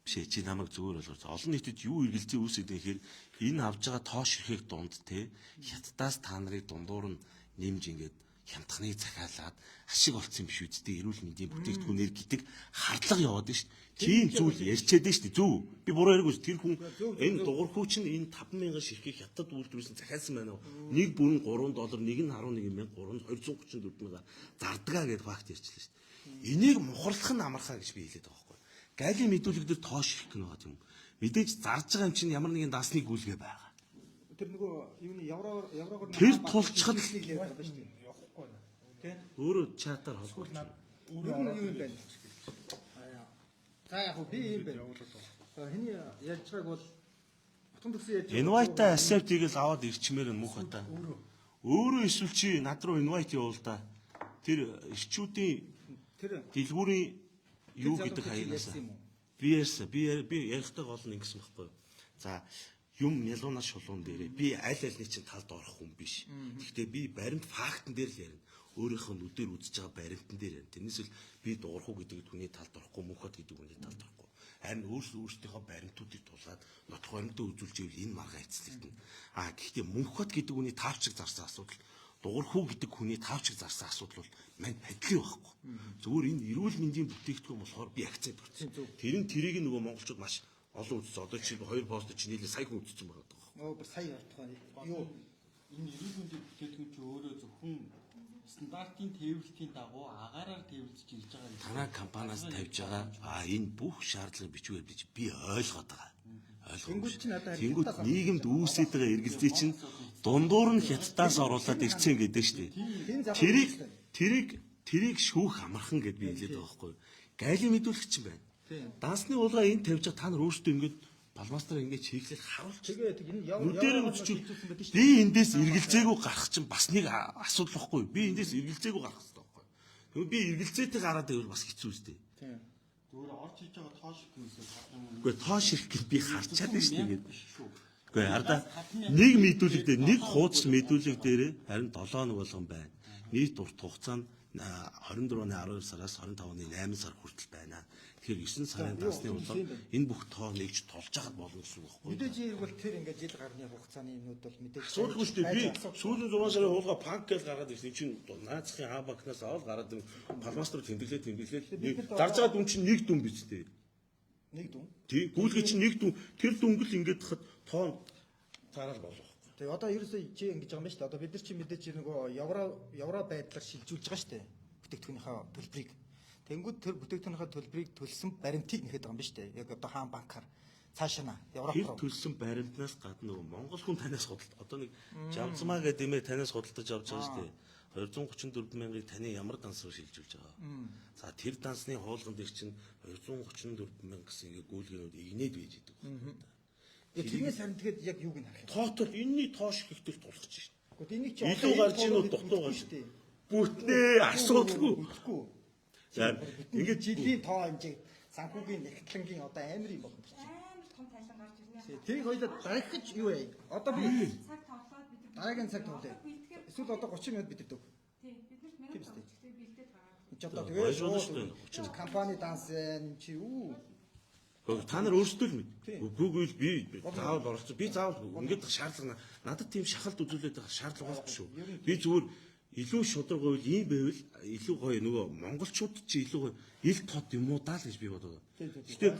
Speaker 1: Биш ээ. Чи намайг зүгээр ойлгоорой. Олон нийтэд юу эргэлзээ үүсгэдэг гэхээр энэ авж байгаа тоо ширхэг дунд те хятадаас та нарыг дундуур нь нэмж ингээд хямдхныг захиалаад ашиг олцсон юм биш үсттэй эрүүл мэндийн бүтээгдэхүүнээр гэдэг хардлага яваад байна шүү дээ. Тийм зүйл ярьчаад байна шүү дээ. Зөв. Би буруу яриаггүй шүү. Тэр хүн энэ дугуйрхүү чинь энэ 50000 ширхгийг хятад үйлдвэрлэсэн захиалсан байна уу? Нэг бүрэн $3, нэг нь 11,334 зардгаа гэдэг факт ярьчлаа шүү дээ. Энийг мухарлах нь амархаа гэж би хэлээд байгаа байхгүй. Галийн мэдүүлэг дээр тоош ирэх гэнэ байгаа юм. Мэдээж зарж байгаа юм чинь ямар нэгэн дасны гүйлгээ байгаа.
Speaker 2: Тэр нөгөө юуны еврогоор
Speaker 1: Тэр тулчхад
Speaker 2: явах байна шүү дээ. Тэ?
Speaker 1: өөрөө чатаар холбооч.
Speaker 2: Юу юм байна? За яг би юм байна. Хэний ярьж байгааг бол утган төгсөн ярьж
Speaker 1: Invite accept-ийг л аваад ирчмээр нь мөх хата. Өөрөө эсвэл чи над руу invite явуул да. Тэр ирчүүдийн
Speaker 2: тэр
Speaker 1: дэлгүүрийн юу гэдэг хаягнаас би ярихдаа гол нь ингэсэн байхгүй юу. За юм ялуунаас шулуун дээрээ би аль альны чинь талд орох хүн биш. Гэхдээ би баримт фактн дээр л ярина. Өөрийнхөө нүдээр үзэж байгаа баримтан дээр ярина. Тэрнээс л би дуурхуу гэдэг хүний талд орохгүй, мөнхөд гэдэг хүний талд орохгүй. Харин өөрсдийнхөө баримтуудыг тулгаад нотх баримтаа үзүүлж ивэл энэ маргаа эцэлэгдэнэ. Гэхдээ мөнхөд гэдэг хүний таавчиг зарсан асуудал, дуурхуу гэдэг хүний таавчиг зарсан асуудал бол мань адилхан байхгүй. Зөвхөн энэ эрүүл мэндийн бүтээгдэхүүн болохоор би акцент өгсөн. Тэрийг нөгөө монголчууд маш олон үзсэн. Одоо чи 2 пост чи нийлээ сая хүн үзсэн байгаа даа.
Speaker 2: бүр сая ортгоо юу
Speaker 5: Энэ эрүүл мэндийн бүтээгдэхүүн чи өөрөө зөвхөн стандартын тээвэрлэлийн дагуу агаараар тээвэрлэж ирж байгаа юм.
Speaker 1: Танай компаниас тавьж байгаа энэ бүх шаардлагыг бичвэр бич би ойлгоод байгаа. Тэнгүүд нийгэмд үүсэж байгаа эргэлзээ чинь дундуур нь хятадаас оруулаад ирцэн гэдэг шүү дээ. Тэрийг шүүх амархан гэд би хэлээд байгаа байхгүй. Гайлийн мэдүүлэгч юм байна. Дансны уулга энд тавьж байгаа та нар өөрсдөө ингэж балмастер ингэж хийхлээр харуулж
Speaker 2: тэгээд энэ
Speaker 1: нүдээр үзчихвэл би эндээс эргэлзээгүй гарах чинь бас нэг асуудал واخгүй. Би эндээс эргэлзээгүй гарах хэрэгтэй واخгүй. Тэгвэл би эргэлзээтэй гараад байвал бас хэцүү үстэй.
Speaker 2: Тийм.
Speaker 5: Зүгээр орж хийж байгаа тоош хийхээс
Speaker 1: Үгүй тоош ирэх гэж би харчаад байна шүү дээ. Үгүй хараа нэг мэдүүлэг дээр нэг хуудас мэдүүлэг дээр харин 7 хоног болгон байна. Нийт урт хугацаа нь 24 оны 12 сараас 25 оны 8 сар хүртэл байна. Тэгэхээр 9 сарын дасны улам энэ бүх тоо нэгж толж хаад болно гэсэн үг байхгүй.
Speaker 2: Мэдээж бол тэр ингээд жил гарны хугацааны юмнууд бол мэдээж
Speaker 1: Асуудалгүй шүү дээ. Би сүүлийн 6 сарын хуулга панк гэж гаргаад ирсэн чинь наацхийн хабакнаас аваад гараад палмастер тэмдэглээд зарж байгаа дүн чинь нэг дүн биз дээ.
Speaker 2: нэг дүн.
Speaker 1: Тий, гүйлгээ чинь нэг дүн. Тэр дүнгэл ингээд хахад тоо цаарал болох.
Speaker 2: Тэгээ одоо ерөөсөө чи ингэж байгаа юм байна шүү дээ. Одоо бид нар чи мэдээж нөгөө евро байдлаар шилжүүлж байгаа шүү дээ. Бүтээгдэхүүнийхээ төлбөрийг. Тэнгүүд тэр бүтээгдэхүүнийхээ төлбөрийг төлсөн баримтыг нэхэд байгаа юм байна шүү дээ. Яг одоо хаан банкар цаашаа Европ
Speaker 1: Тэр
Speaker 2: руу.
Speaker 1: төлсөн баримтнаас гадна нөгөө монгол хүн танаас худалдаж одоо нэг жавзмаа гэдэг нэмээ танаас худалдаж авч байгаа шүү дээ. 234 мянгаыг таны ямар данс руу шилжүүлж байгаа. За тэр дансны хуулган дээр чинь 234 мянга гэсэн ингээ гүйлгэнүүд игнээд байж идэг.
Speaker 2: Тэрнээс харин тэгээд яг юуг нь харах юм.
Speaker 1: Тоотол энэний тоош ихтэл тулах чинь.
Speaker 2: Гэхдээ энийг чи
Speaker 1: Илүү гарч ийнү дутуу гарч. Бүтнээ асуудалгүй. За
Speaker 2: ингээд жилийн тоо хэмжээ санхүүгийн нэгтлэнгийн одоо амар юм болно чинь.
Speaker 6: Амар том тайлан гарч ирнэ.
Speaker 2: Тэрийг хоёлаа дарахж юу вэ? Одоо би
Speaker 6: Цаг тоглоод бид
Speaker 2: дараагийн цаг тоглоё. Эсвэл одоо 30 минут бидэрдэг.
Speaker 6: тий бид нарт минут авчихсан бэлдээд байгаа.
Speaker 2: Чи одоо
Speaker 1: Ойлгоно шүү дээ.
Speaker 2: компани данс чи юу?
Speaker 1: Та нар өөрсдөө л мэд. Үгүй би заавал оролцсон. Би заавал ингээд шаардлага надад тийм шахалт үзүүлээд байгаа шаардлага байхгүй шүү. Би зүгээр илүү шудраг байвал ийм байвал илүү гоё нөгөө монголчууд чи илүү гоё ил тод юм уу даа л гэж би бодоод. Гэхдээ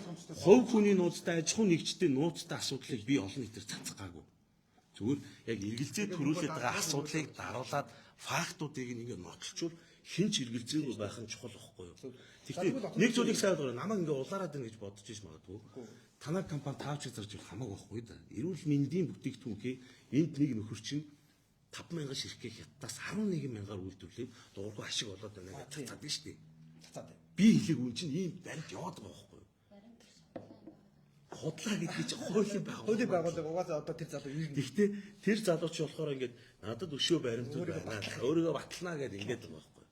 Speaker 1: хувь хүний нууцтай аж ахуй нэгжтэй нууцтай асуудлыг би олон нийтээр цацгаагүй. Зүгээр яг эргэлзээ төрүүлээд байгаа асуудлыг даруулаад фактуудыг ингээд нотлчвол хинч эргэлзээгүй байх нь чухал байхгүй юу? Тэгэхдээ нэг зүйлийг сайн ойлгоо. Намайг ингээ улаарад байна гэж бодож иж магадгүй. Танай компани таавчиг зарж ирэх хамаагүй байхгүй да. Эрүүл мэндийн бүтээгдэхүүнхий энд нэг нөхөр чинь 50000 ширхгийг хятадаас 11000-аар үйлдвэрлээд дуургүй ашиг болоод байна гэж цацаад байна шүү дээ.
Speaker 2: Цацаад.
Speaker 1: Би хэлээг үн чинь ийм баримт яваад байгаа байхгүй юу? Худлаа гэдэг чинь хуулийн
Speaker 2: байгууллага угаасаа одоо тэр залуу ирнэ.
Speaker 1: Гэхдээ тэр залуу чи болохоор ингээд надад өшөө баримтууд байна. Өөрийгөө батлнаа гэдэг ингээд байгаа байхгүй юу?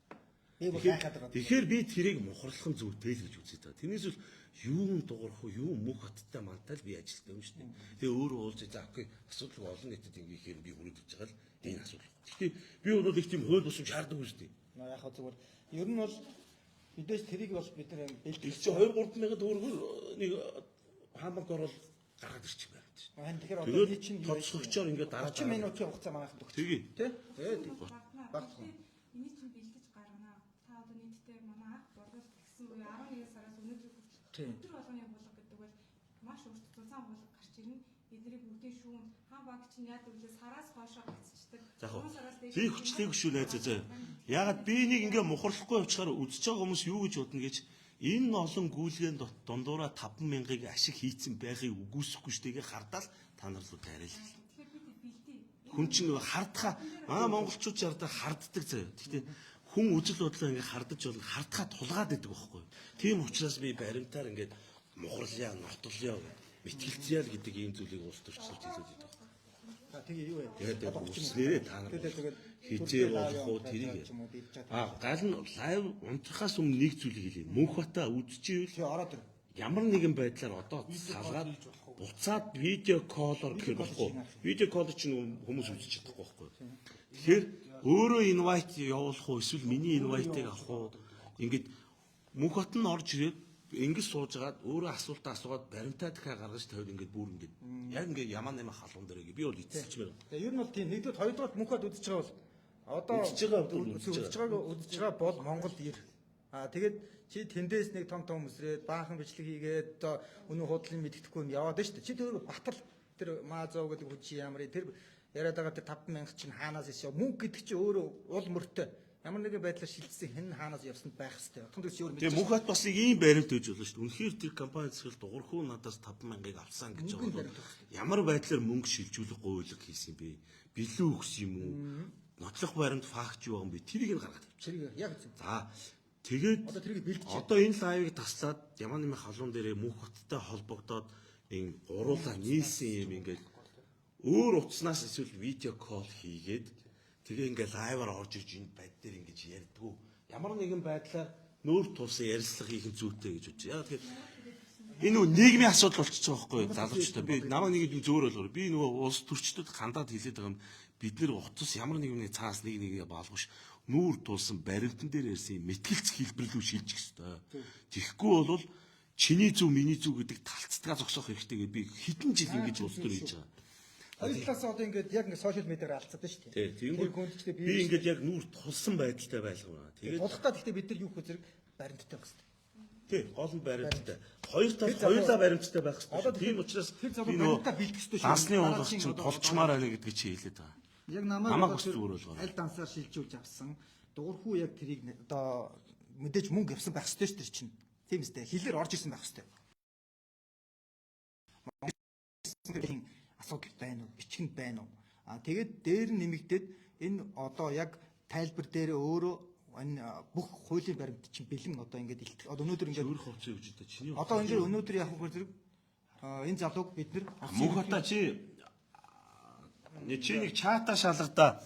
Speaker 2: Би бол гайхаад байгаа.
Speaker 1: Тэгэхээр би тэрийг мухарлах нь зүйтэй л гэж үзээд байгаа. Тэрнээс бол юун дуурах уу, юу мөх хаттай мантай л би ажилтдаг юм шүү дээ. Тэгээ өөрөө уулж за окей, асуудал олон нийтэд ингэхээр би хүрээд өгч байгаа л энэ асуудал. Гэхдээ би бол их тийм хууль бусам шаарддаг шүү дээ.
Speaker 2: Яг хаа зүгээр. Ер нь бол мэдээж тэрийг бол бид нар бэлдэх
Speaker 1: Их чи 2-3 мянган төгрөгөөр нэг хаамаг орол гаргаад ирчих юм байна шүү.
Speaker 2: байна. Тэгэхээр одоо би чинь
Speaker 1: тоцогчоор ингээд дараа
Speaker 2: 30 минутын хугацаа манайхад өгч.
Speaker 1: Тэгээ.
Speaker 2: Тэ? Тэгээд багтхан.
Speaker 6: энийг чинь бэлдэж гаргана. Та одоо нийтдээ манай анх борлуулалт гэсэн үе 11 сараас өнөөдөр
Speaker 2: Тийм.
Speaker 6: өдөр болгоны булга гэдэг бол маш урт зузаан булга гарч ирнэ. Эднийг бүгдийн шүүн хаан банк чинь яад гэвэл сараас хоошоо гацчдаг.
Speaker 1: За яг
Speaker 6: Гурван сараас дээш
Speaker 1: би хүчлээг шүү найзаа заа. Ягаад би энийг ингээ мухарлахгүй явчихаар үзэж байгаа хүмүүс юу гэж бодно гэж энэ олон гүйлгээнд дундуураа 50000-ыг ашиг хийцэн байхыг үгүйсэхгүй штийгээ хардаал та нар руу тариал.
Speaker 6: тэгэхээр бид бэлдээ.
Speaker 1: Хүн чинь хардхаа манай монголчууд чардаа харддаг заяа. Гэхдээ хүн үжил бодлоо ингээ хардаж болно хардхаа тулгаад идэг байхгүй. Тийм учраас би баримтаар ингээд мухарлаа, нотолё мэтгэлцээ л гэдэг ийм зүйлийг улс төрчлөлт хэлээд байдаг.
Speaker 2: За тэгээ юу вэ?
Speaker 1: Тэгээд үснээрээ та нар хизээ болох уу тэрийг. Гал нь лайв унтрахаас өмнө нэг зүйлийг хэлье. Мөнхбата үзчихвэл
Speaker 2: Тэгээ ороод ир.
Speaker 1: ямар нэгэн байдлаар одоо салгаад буцаад видео коллоор гэх болохгүй. Видео колл чинь хүмүүс үзэж чадахгүй байхгүй. Тэгэхээр өөрөө инвайт явуулах уу эсвэл миний инвайтыг авах уу? Ингээд мөнхбат нь орж ирээд ингэж суужгаад өөрөө асуултаа асуугаад баримтаа дахиад гаргаж тавиад ингээд бүр ингээд яг ингээд ямаа нэмэ халуун дээр би бол эцэлчмээр.
Speaker 2: Тэгээ ер нь бол тийм нэгдүгээр хоёрдугаар мөнхөд үзэж байгаа бол одоо үзэж байгаа бол Монгол ир. Тэгээд чи тэндээс нэг том хүмүүсрээд баахан бичлэг хийгээд одоо өнөө худлын мэддэхгүй юм яваад шүү дээ. Чи тэр батал тэр маазов гэдэг хүчи ямар тэр яриад байгаа тэр 50000 чинь хаанаас иш мөнгө гэдэг чи өөрөө уул мөртөө ямар нэгэн байдлаар шилжсэн хэн хаанаас явсанд байх хэвээр. Отхон төс өөр
Speaker 1: Тэгээ мөнхбат бас нэг ийм баримт өгж болно шүү дээ. Үнэхээр тэр компани засал дуурхуу надаас 50000-ыг авсан гэж байгаа бол ямар байдлаар мөнгө шилжүүлэх гуйлга хийсэн бэ? Билүү өгсөн юм уу? Нотлох баримт факт юу юм бэ? Тэрийг нь гаргаад
Speaker 2: чирэг яг зөв.
Speaker 1: За тэгээд
Speaker 2: Одоо тэрийг бэлдэж
Speaker 1: одоо энэ лайвыг таслаад ямар нэгэн халуун дээрээ мөнхбаттай холбогдоод энэ гуруулаа нийлсэн юм ингээд өөр утаснаас эсвэл видео колл хийгээд тэгээ ингээд лайваар орж ирж энэ байд дээр ингэж ярьдгүү. Ямар нэгэн байдлаар нүүр тулсан ярилцлага хийх нь зүйтэй гэж бодож. Яа тэгэхээр энэ нөгөө нийгмийн асуудал болчихж байгаа байхгүй юу? Залуучтай би намайг нэг юм зөөр болгоор. Би нөгөө улс төрчдөд хандаад хэлээд байгаа юм. Бид нэр утас ямар нэгэн цаас нэг нэгээ баалгавш нүүр тулсан баримтан дээр ярьсан мэтгэлц хэлбэрлүү шилжих ёстой. Тэгэхгүй бол чиний зөв миний зөв гэдэг талцдгаа зогсоох хэрэгтэй гэж би хэдэн жил ингэж улс төр хийж байгаа.
Speaker 2: хоёр талаас одоо ингээд яг ингээд сошиал медиаар алцаад байна шүү дээ.
Speaker 1: Тийм.
Speaker 2: Гүндчтэй
Speaker 1: Би ингээд яг нүүр тулсан байдалтай байлгана. Тэгээд
Speaker 2: тулахтаа гэхдээ бид нар юу хөө зэрэг баримттай байх хэрэгтэй.
Speaker 1: тий, гол нь баримттай. Хоёр тал хоёулаа баримттай байх хэрэгтэй. Тийм учраас
Speaker 2: тэр
Speaker 1: би
Speaker 2: замаар баримтаа бэлдэх хэрэгтэй шүү.
Speaker 1: Дансны уулгалч чинь тулчмаар байна гэдгийг чи хэлээд байгаа.
Speaker 2: Яг
Speaker 1: Намайг
Speaker 2: намайг
Speaker 1: бас зүгээр болгоо.
Speaker 2: аль дансаар шилжүүлж авсан. Дуурхүү яг тэрийг одоо мэдээж мөнгө явсан байх ёстой шүү дээ чинь. Тийм үстэй. Хилээр орж ирсэн байх ёстой. Асуудал байна уу? Бичгэнд байна уу? Тэгээд дээр нь нэмэгдээд энэ одоо яг тайлбар дээр өөрөө энэ бүх хуулийн баримт чинь бэлэн одоо ингээд одоо өнөөдөр ингээд
Speaker 1: Өөр хувцас өгч өдөө чиний.
Speaker 2: одоо ингээд өнөөдөр яг хөө зэрэг энэ залууг бид нар
Speaker 1: Мөнхбата чи нэг чата шалгадаа.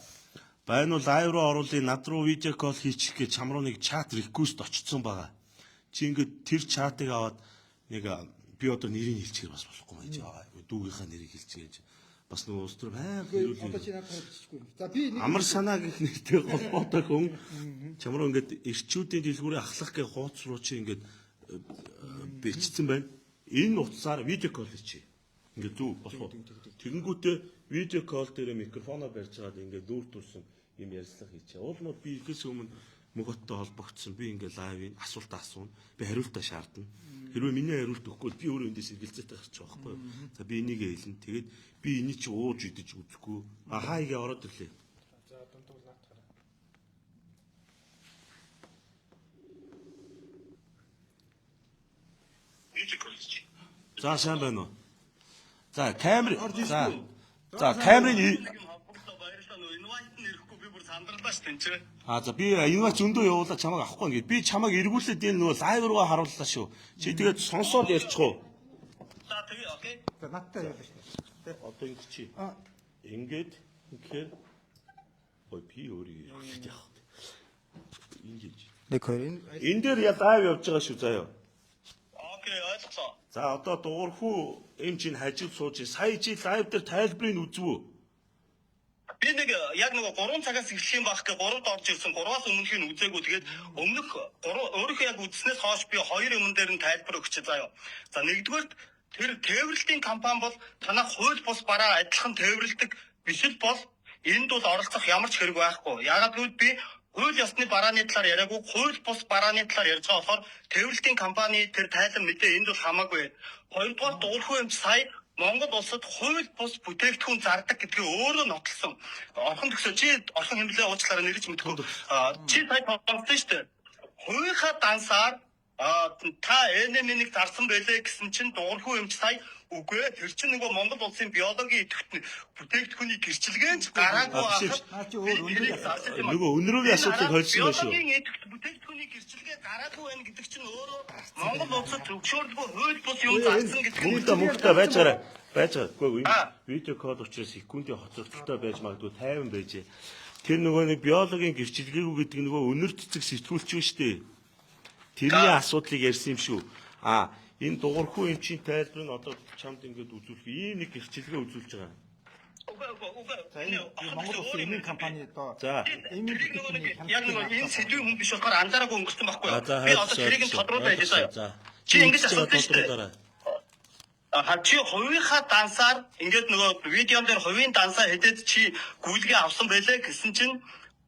Speaker 1: Байна уу лайв руу оруулъя, над руу видео колл хийчих гэж чам руу нэг чат реквест очсон байгаа. Чи ингээд тэр чатыг аваад нэг би одоо нэрийг хэлчихээр бас болохгүй мэй жаа. Дүүгийнхаа нэрийг хэлчихээж бас нөгөө улс төр байнга
Speaker 2: одоо
Speaker 1: хэлүүлээ.
Speaker 2: чи надад биччихгүй. За би нэг
Speaker 1: Амар санаа гэх нэртэй холбоотой хүн чам руу ингээд эрчүүдийн дэлгүүрээ ахлах гэх хууц руу чи ингээд бичсэн байна. Энэ утсаар видео колл хийчих. Ингээд зүг болох. Тэгэнгүүтээ видео колл дээр микрофоноо барьж байгаа ингээд дүүр турсан юм ярьцлага хийчихэ. Уулмууд би ихээс өмнө мөгөттэй холбогдсон. Би ингээд лайвын асуултаа асууна. Би хариултаа шаардна. Хэрвээ миний хариулт өгөхгүй би өөрөө эндээс эргэлзээтэй гарч байгаа байхгүй юу? За би энийг хэлнэ. Тэгээд би энийг чи ууж идэж үзэхгүй. Хааигээ ороод ирлээ.
Speaker 3: За дундуур наатахаараа.
Speaker 1: За сайн байна уу? За камер за камерын за би инвайт зөндөө явуулаад чамайг авахгүй ингээд би чамайг эргүүлээд энэ нөгөө лайв руугаа харууллаа шүү. Чи тэгээд сонсоод ярьчих уу?
Speaker 5: За тэгээ окей.
Speaker 2: за надтай явуулж шүү.
Speaker 1: Одоо ингэ чи. Ингээд тэгэхээр ой би өөрийг эргүүлээд явах. Ингэж.
Speaker 2: Нэг хоёр
Speaker 1: Энэ дээр я лайв явж байгаа шүү заяа.
Speaker 5: Окей, ойлголоо.
Speaker 1: За одоо дуурхүү эм чинь хажил сууж сая чи лайв дээр тайлбарыг үзвүү.
Speaker 5: Би нэг яг нэг 3 цагаас эхлэх юм байх гэ 3-д орж ирсэн. 3-аас өмнөх нь үзээгүй. Тэгээд өмнөх өөрийнхөө яг үзснээс хойш би 2 юм дээр нь тайлбар өгч заяа. За нэгдүгээр тэр тээвэрлтийн компани бол танах хууль бус бараа адилхан тээвэрлдэг биш л бол энд бол оролцох ямар ч хэрэг байхгүй. Яагаад гэвэл би
Speaker 7: хууль ёсны барааны талаар яриаггүй, хууль бус барааны талаар ярьж байгаа болохоор тээвэрлэлийн компани тэр тайлан мэдээ энд бол хамаагүй. Хоёрдугаар дуурхай эмч сая Монгол улсад хууль бус бүтээгдэхүүн зардаг гэдгийг өөрөө нотлсон. Орхон төгсөө чи орхон хэмлээ уучлаарай нэрч мэдгүй. Чи сая тоглосон шүү дээ. Хувийнхаа дансаар та НМ-ийг зарсан байлээ гэсэн чинь дуурхай эмч сая үгүй ээ тэр чинь нөгөө Монгол улсын биологийн идэвхтэй бүтээгдэхүүний гэрчилгээнд гараагүй байхад
Speaker 2: Наа чи өөр өндөр
Speaker 1: Нөгөө өнрөөгийн асуултыг холсон байх шүү.
Speaker 7: биологийн идэвхтэй бүтээгдэхүүний гэрчилгээ гараагүй байна гэдэг чинь өөрөө Монгол улсад зөвшөөрөлгүй хууль бус юм зарсан гэдэг нь
Speaker 1: Мөнгөтэй байжаарай. Байжаагүй видео код учраас секундын хоцрогдолтой байж магадгүй 50 байжээ. Тэр нөгөө нэг биологийн гэрчилгээгүй гэдэг нөгөө өнөр цэцэг сэтгүүлч шүү дээ. Тэрний асуудлыг ярьсан юм шүү. Энэ дуурхай эмчийн тайлбар нь одоо чамд ингэж үзүүлэх ийм нэг гэрчилгээ үзүүлж байгаа.
Speaker 2: Монгол улсын эмийн компани одоо
Speaker 1: За.
Speaker 2: эмийн
Speaker 7: яг нөгөө энэ сэдвийн хүн биш болохоор анзаараагүй өнгөрсөн байхгүй юу?
Speaker 1: За,
Speaker 7: Би одоо тэрийг нь тодруулаад хэлээ.
Speaker 1: За.
Speaker 7: Чи ингэж асуудаг шүү дээ. Чи хувийнхаа дансаар ингээд нөгөө видеон дээр хувийн дансаа хэдэд чи гүйлгээ авсан байлээ гэсэн чинь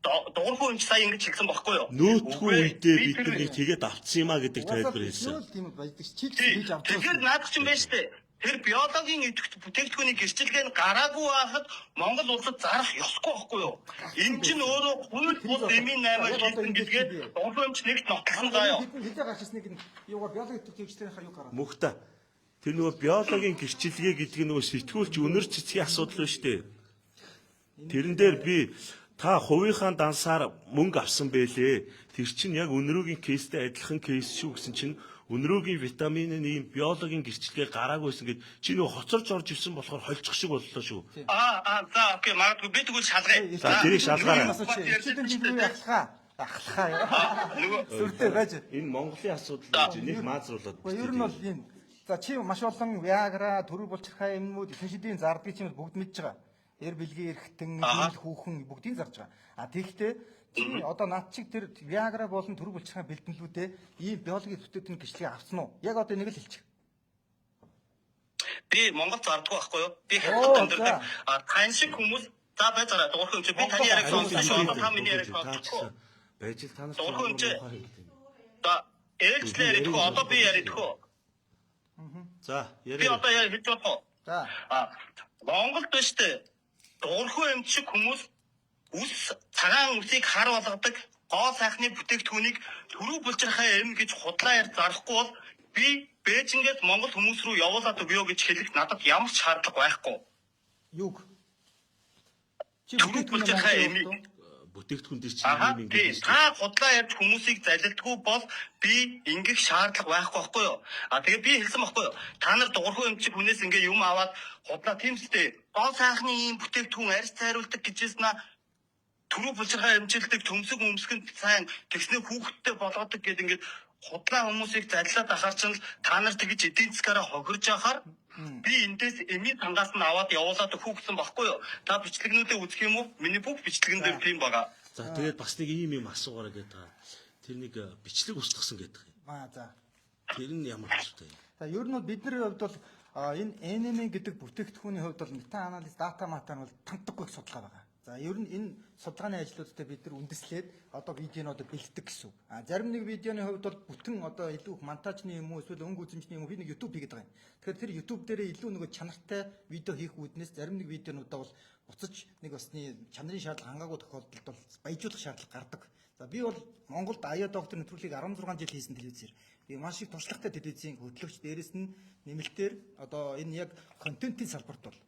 Speaker 7: дуурхай эмч сая ингэж хэлсэн байхгүй юу?
Speaker 1: Нөөтгөө үедээ бид нэг тэгээд авцсан юм а гэдэг тайлбар хэлсэн.
Speaker 2: тийм байдаг чи хийж авдаг.
Speaker 7: Тэгэхээр наадах чинь байж тээ. Тэр биологийн идэвхтэй бүтээгдэхүүний гэрчилгээ нь гараагүй байхад Монгол улсад зарах ёсгүй байхгүй юу? Энэ чинь өөрөө хууль бус эмийн 8-аар хэлсэн гэдгээ дуурхай эмч нэгт нотлсон заа юу?
Speaker 2: Хилээ гарчсныг нь юугаар биологи төвчтэй юу гараад.
Speaker 1: Мөхтэй. Тэр нөгөө биологийн гэрчилгээ гэдэг нь нөгөө сэтгүүлч өнөр цэцгийн асуудал байна шүү дээ. Тэрэн дээр би та хувийнхаа дансаар мөнгө авсан байлээ. Тэр чинь яг өнрөөгийн кейстэй адилхан кейс шүү гэсэн чинь өнрөөгийн витамины ийм биологийн гэрчилгээ гараагүйсэн гэд чи нөгөө хоцорж орж ирсэн болохоор холчих шиг боллоо шүү.
Speaker 7: За окей магадгүй би тэгвэл шалгая.
Speaker 1: За тэрийг шалгаарай.
Speaker 2: Чидэн жилийн ахлахаа. Сүртэй байж.
Speaker 1: Энэ Монголын асуудал гэж нэг маазруулаад.
Speaker 2: Ер нь бол энэ за чи маш олон Viagra, төрөв булчирхай юмнууд эхэн шидийн зардгийг чи бүгд мэдж байгаа. Эр бэлгийн эрхтэн, хил хүүхэн бүгдийг зарж байгаа. Тэгэхдээ чи одоо над чиг тэр Viagra болон төрөв булчирхай бэлтгэлүүдээ ийм биологийн бүтээгдэхүүн гэрчлэгийг авсан уу? Яг одоо нэг л хэлчих.
Speaker 7: Би Монгол зардаггүй байхгүй юу? Би хятад амьдардаг. Тань шиг хүмүүс за байцаараа дуурхай эмч би таны яриаг сонссон шүү. Одоо та миний яриаг сонсчихгүй.
Speaker 1: Байж л танаас
Speaker 7: дуурхай эмч. За ээлжлээ ярихгүй одоо би ярихгүй.
Speaker 1: За
Speaker 7: Би
Speaker 1: яриа.
Speaker 7: одоо яа хэлж болох уу?
Speaker 2: За.
Speaker 7: Монголд биш үү? Дуурхай эмч шиг хүмүүс үс цагаан үсийг хар болгодог гоо сайхны бүтээгдэхүүнийг төрөв булчирхай эм гэж худлаа ярьж зарахгүй бол би Бээжингээд Монгол хүмүүс рүү явуулаад өгөө гэж хэлэх надад ямар ч шаардлага байхгүй.
Speaker 2: Юг? Чи
Speaker 7: Төрөв булчирхай эм
Speaker 1: бүтээгдэхүүн дээр чинь юм ингэж
Speaker 7: та худлаа ярьж хүмүүсийг залилдаггүй бол би ингээх шаардлага байхгүй байхгүй юу? Тэгээ би хэлсэн байхгүй юу? Та нар дуурхай эмч хүнээс ингээ юм аваад худлаа тиймстэй гоо сайхны ийм бүтээгдэхүүн арьс цайруулдаг гэжсэн төрөв булчирхай эмчилдэг төмсөг өмсгөнд сайн тэгснэ хүүхдтэй болгодог гэдэг ингээд худлаа хүмүүсийг залилаад ахаар чинь та нар тэгж эдийн засгаараа хохирж ахаар би эндээс эмийн тангаас нь аваад явуулаад өгөх гэсэн баггүй юу? Та бичлэгнүүдээ үзэх юм уу? Миний бүх бичлэгэн дээр тийм байгаа.
Speaker 1: За тэгээд бас нэг ийм асуугаараа гэдэг байгаа. Тэр нэг бичлэг устгасан гэдэг юм.
Speaker 2: За.
Speaker 1: Тэр нь ямар хэвчтэй юм?
Speaker 2: За ер нь бидний хувьд бол энэ NMN гэдэг бүтээгдэхүүний хувьд бол мета анализ дата мата нь бол танддаггүй судалгаа байгаа. За ер нь энэ судалгааны ажлуудтай бид нар үндэслээд одоо видеонууд бэлддэг гэсэн. Зарим нэг видеоны хувьд бол бүтэн одоо илүү их монтажны юм уу эсвэл өнгө үзэмжний юм уу би нэг YouTube хийгээд байгаа юм. Тэгэхээр тэр YouTube дээрээ илүү нэг чанартай видео хийх үүднээс зарим нэг видеонуудаа бол буцаж нэг басны чанарын шаардлага хангаагүй тохиолдолд бол баяжуулах шаардлага гардаг. За би бол Монголд аяа доктор нэвтрүүлгийг 16 жил хийсэн телевизээр. Би маш их туршлагатай телевизийн хөтлөгч, дээрэс нь нэмэлтээр одоо энэ яг контентын салбарт бол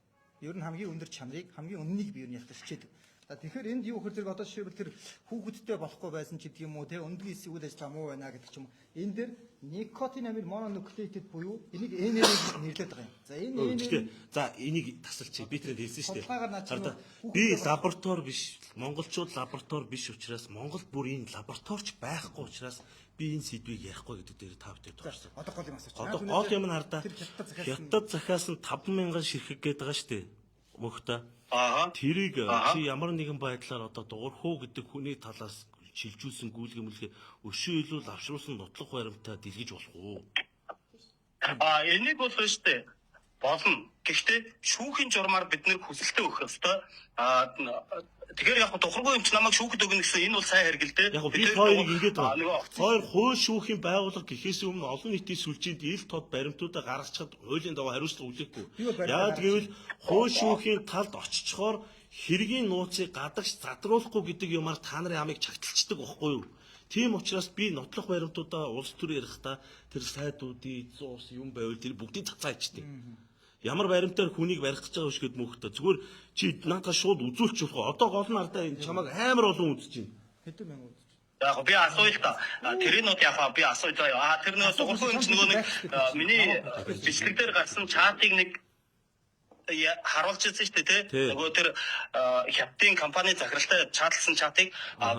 Speaker 2: ер нь хамгийн өндөр чанарыг, хамгийн үннийг би ер нь ялгаж хичээдэг. Тэгэхээр энд юу гэхээр одоо жишээлбэл тэр хүүхэдтэй болохгүй байсан ч гэдэг юм уу, те өндөгийн эсвүүл ажиллаа муу байна гэдэг ч юм уу. Энэ дээр никотин амид мононуклеотид буюу энийг NR-ийг нэрлэдэг байгаа юм. За энэ
Speaker 1: NR за энийг тасалчих. Би тэрийг хэлсэн шүү
Speaker 2: судалгаагаар наад чинь
Speaker 1: дээ. Би лаборатори биш, монголчууд лаборатори биш учраас Монгол бүр энэ лабораторич байхгүй учраас би энэ сэдвийг ярихгүй гэдэг дээр та бүхэн тохирсон.
Speaker 2: Одоо гол юм асууч.
Speaker 1: Одоо гол юм нь хардаа. Хятад захиас нь 50000 ширхэг гээд байгаа шүү дээ. Мөхтэй. Тэрийг чи ямар нэгэн байдлаар одоо дуурхуу гэдэг хүний талаас шилжүүлсэн гүйлгэмлэгээ өшөө илүү авшруулсан нотлох баримтаа дэлгэж болох уу?
Speaker 7: Энийг бол шүү дээ. Болно. Гэхдээ шүүхийн журмаар бид нэр хүсэлтээ өгөх ёстой. тэгэхээр яг тухаргүй юм чи намайг шүүхэд өгнө гэсэн энэ бол сайн хэрэг л дээ.
Speaker 1: Яг би хоёрыг ингэж
Speaker 7: нөгөө
Speaker 1: байна. Хоёр хууль шүүхийн байгууллага гэхээс өмнө олон нийтийн сүлжээнд ил тод баримтуудаа гаргацчаад хуулийн дагуу хариуцлага үлээхгүй. Яагаад гэвэл хууль шүүхийн талд очичхоор хэргийн нууцыг гадагш задруулахгүй гэдэг юмар та нарын амийг чагталцдаг байхгүй юу? Тийм учраас би нотлох баримтуудаа улс төр ярихдаа тэр сайдуудын зуус юм байвал тэр бүгдийг цацаачдаг. Ямар баримтаар хүнийг барих гэж байгаа биш гэд мөхтө. Зүгээр чи надад шууд үзүүлчих واخ. Одоо гол нь ардаа энэ чамайг амар олон үзэж байна.
Speaker 2: Хэдэн мянга үзэж.
Speaker 7: яг би асууя л та. Тэрнүүд яг би асууя заяа. Тэр нөгөө дуурхай юм чи нөгөө нэг миний бичлэг дээр гарсан чартыг нэг харуулж ирсэн шүү дээ тий. Нөгөө тэр хятадын компани захиралтай чатлсан чатыг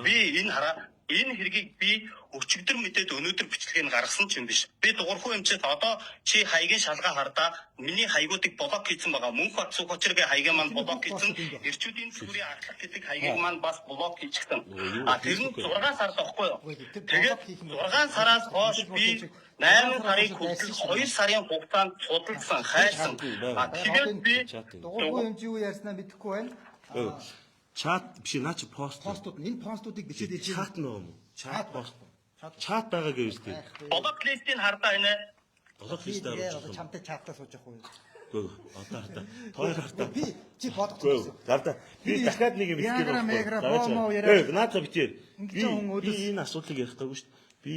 Speaker 7: би энэ хараа энэ хэргийг би өчигдөр мэдээд өнөөдөр бичлэгийг гаргасан ч юм биш. Би дуурхай юмчид одоо чи хаягийн шалгаа хардаа миний хаягуудыг блок хийсэн байгаа. Мөнх бат сүх очиргээ хаяг маань блок хийсэн. Ирчүүдийн цэврийн аргалах гэдэг хаягийг маань бас блок хийчихсэн. Тэр нь 6 сард байхгүй юу? Тэгээд 6 сараас хойш би 8 сарын хүртэл 2 сарын хугацаанд судалсан, хайсан. Тэгээд би
Speaker 2: Дуургүй юм чи юу ярьснаа мэдэхгүй байна.
Speaker 1: Чат биш наа чи пост.
Speaker 2: Постууд энэ постуудыг бичээд ээж
Speaker 1: Чат нөө юм. Чат пост. Чат байгаа гэж үстэй.
Speaker 7: блок листийг хардаа энэ
Speaker 1: Блок листээр
Speaker 2: одоо
Speaker 1: оруулж.
Speaker 2: чамтай чатаа сууж явах уу?
Speaker 1: Гөө одоо хата. Хоёр хата.
Speaker 2: Би чи бодох
Speaker 1: Гөө
Speaker 2: гэсэн.
Speaker 1: гарда. Би дахиад нэг юм хэлэх
Speaker 2: Ягра, мегра,
Speaker 1: байна.
Speaker 2: боо яриа.
Speaker 1: Наадах битээ.
Speaker 2: Ингэж
Speaker 1: Би
Speaker 2: байгаа хүн өдөөс-
Speaker 1: энэ асуудлыг ярих гайгүй шүү дээ. Би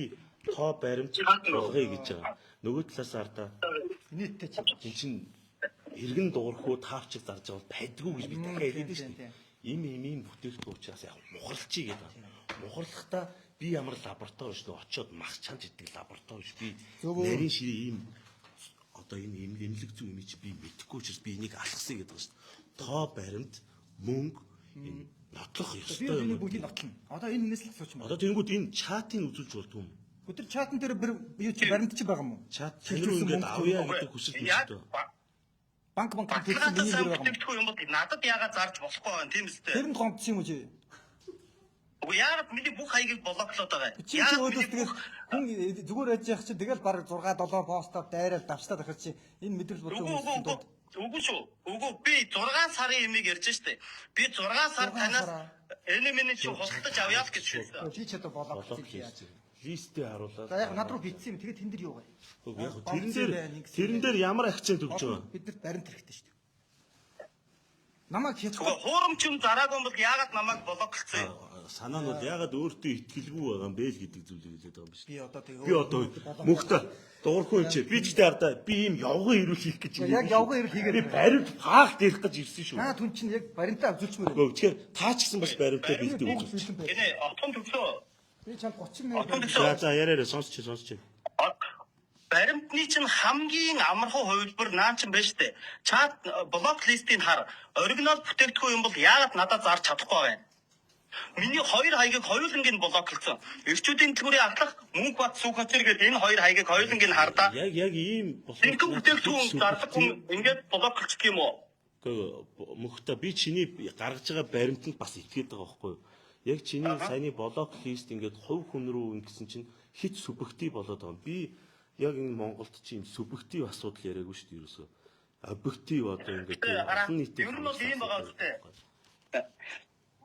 Speaker 1: тоо баримт болгоё гэж байгаа. Нөгөө талаас ардаа
Speaker 2: Нийттэй чи.
Speaker 1: эн чин эргэн дуурхуу таавчиг зарж байгаа бол байдгүй гэж би дахиад хэлдэг шүү дээ. Им бүтээгдэхүүн учраас яг мухарлчий гэдэг байна. Мухарлахдаа би ямар лаборатори шүү дээ очиод мах чанж идэг лаборатори шүү. Би нарийн ширээ ийм одоо энэ эмнэлэг зүй юм чи би мэдэхгүй учраас би энийг алгасыг гэдэг байна шүү дээ. Тоо баримт мөнгө энэ нотлох
Speaker 2: Би
Speaker 1: ёстой
Speaker 2: энэ
Speaker 1: юм.
Speaker 2: бүгдийг нотлно. Одоо энэ нэслэх сууч юм.
Speaker 1: Одоо тэнгууд энэ чатыг үзүүлж болдгоо юм.
Speaker 2: Өдөр чатан дээр юу чи баримт чи байгаа юм уу?
Speaker 1: Чат тэр ингээд авъя гэдэг хүсэл
Speaker 7: яг
Speaker 1: үүсдэг.
Speaker 2: Банк
Speaker 7: багтаалтаа
Speaker 2: төлсөн миний
Speaker 7: сайн
Speaker 2: нэр байгаа юм.
Speaker 7: бүтээгдэхүүн юм бол надад яагаад зарж болохгүй байна тийм үстэй.
Speaker 2: Тэр нь гомдсон юм уу чи?
Speaker 7: Үгүй яагаад миний бүх хаягийг блоклоод байгаа юм.
Speaker 2: Чи өөдөөс тэгэл хүн зүгээр байж явах чи тэгэл баг 6 7 постоо дайраад давчтаад ахаар чи энэ мэдрэл бодсон юм уу?
Speaker 7: Үгүй шүү. Үгүй би 6 сарын юмыг ярьж штэ. Би 6 сар
Speaker 2: 6
Speaker 7: танаас
Speaker 2: сараа.
Speaker 7: энэ минь чи худалдаж авъя л гэж хэлсэн.
Speaker 2: Чи ч одоо болоо
Speaker 1: Блок
Speaker 2: гэж яаж.
Speaker 1: хийсэн. Листээ харуулаад.
Speaker 2: За яг над руу битсэн юм. Тэгээд тэн дээр юу вэ?
Speaker 1: Яг тэрэн дээр ямар акцент өгч байгаа?
Speaker 2: Бид нар баримт хэрэгтэй шүү дээ. Намайг
Speaker 7: Үгүй
Speaker 2: хятад
Speaker 7: хуурамч юм зараагүй юм бол яагаад намайг блоклцсон юм?
Speaker 1: Санаа нь бол ягаад өөртөө итгэлгүй байгаа юм бэ л гэдэг зүйлийг хэлээд байгаа юм биш.
Speaker 2: би одоо тэгээ
Speaker 1: Би одоо мөхтө дуурхай юм чи би ч гэдэг ардаа би ийм явган ирүүл хийх гэж
Speaker 2: Яг явган ирүүл хийгээд
Speaker 1: би баримт факт ярих гэж ирсэн шүү.
Speaker 2: түн чинь яг баримтаа авзуулчмаар.
Speaker 1: Тэгэхээр таа ч гэсэн бас баримтаа бэлдээ үзүүлж.
Speaker 7: Гэнэ отон төгсөө.
Speaker 2: Би чам 30 мянга.
Speaker 1: За яриараа сонсч.
Speaker 7: Баримтны чинь хамгийн амархан хувилбар наа чинь байна штэ. Чат блок листийг хар. Оригинал бүтээгдэхүүн юм бол яагаад надад зарж чадахгүй байна? Миний хоёр хаягийг хоёулангийн блоклсон. Ирчүүдийн төлбөрийн атлах мөнгө бат сүх хоцор гэдэг энэ хоёр хаягийг хоёулангийн хардаа.
Speaker 1: Яг ийм
Speaker 7: Тэгвэл бүтээгдэхүүн зардаг хүн ингээд блоклчих юм уу?
Speaker 1: мөхтө би чиний гаргаж байгаа баримтанд бас итгээд байгаа байхгүй юу? Яг чиний саяны блок лист ингээд хувь хүн рүү ингэсэн чинь хит субъектив болоод байгаа юм. Би яг энэ Монголд чинь субъектив асуудал яриаггүй шүү дээ ерөөсөө. Объектив одоо ингээд олон нийтэд
Speaker 7: Ер нь бол ийм байгаа үстэй.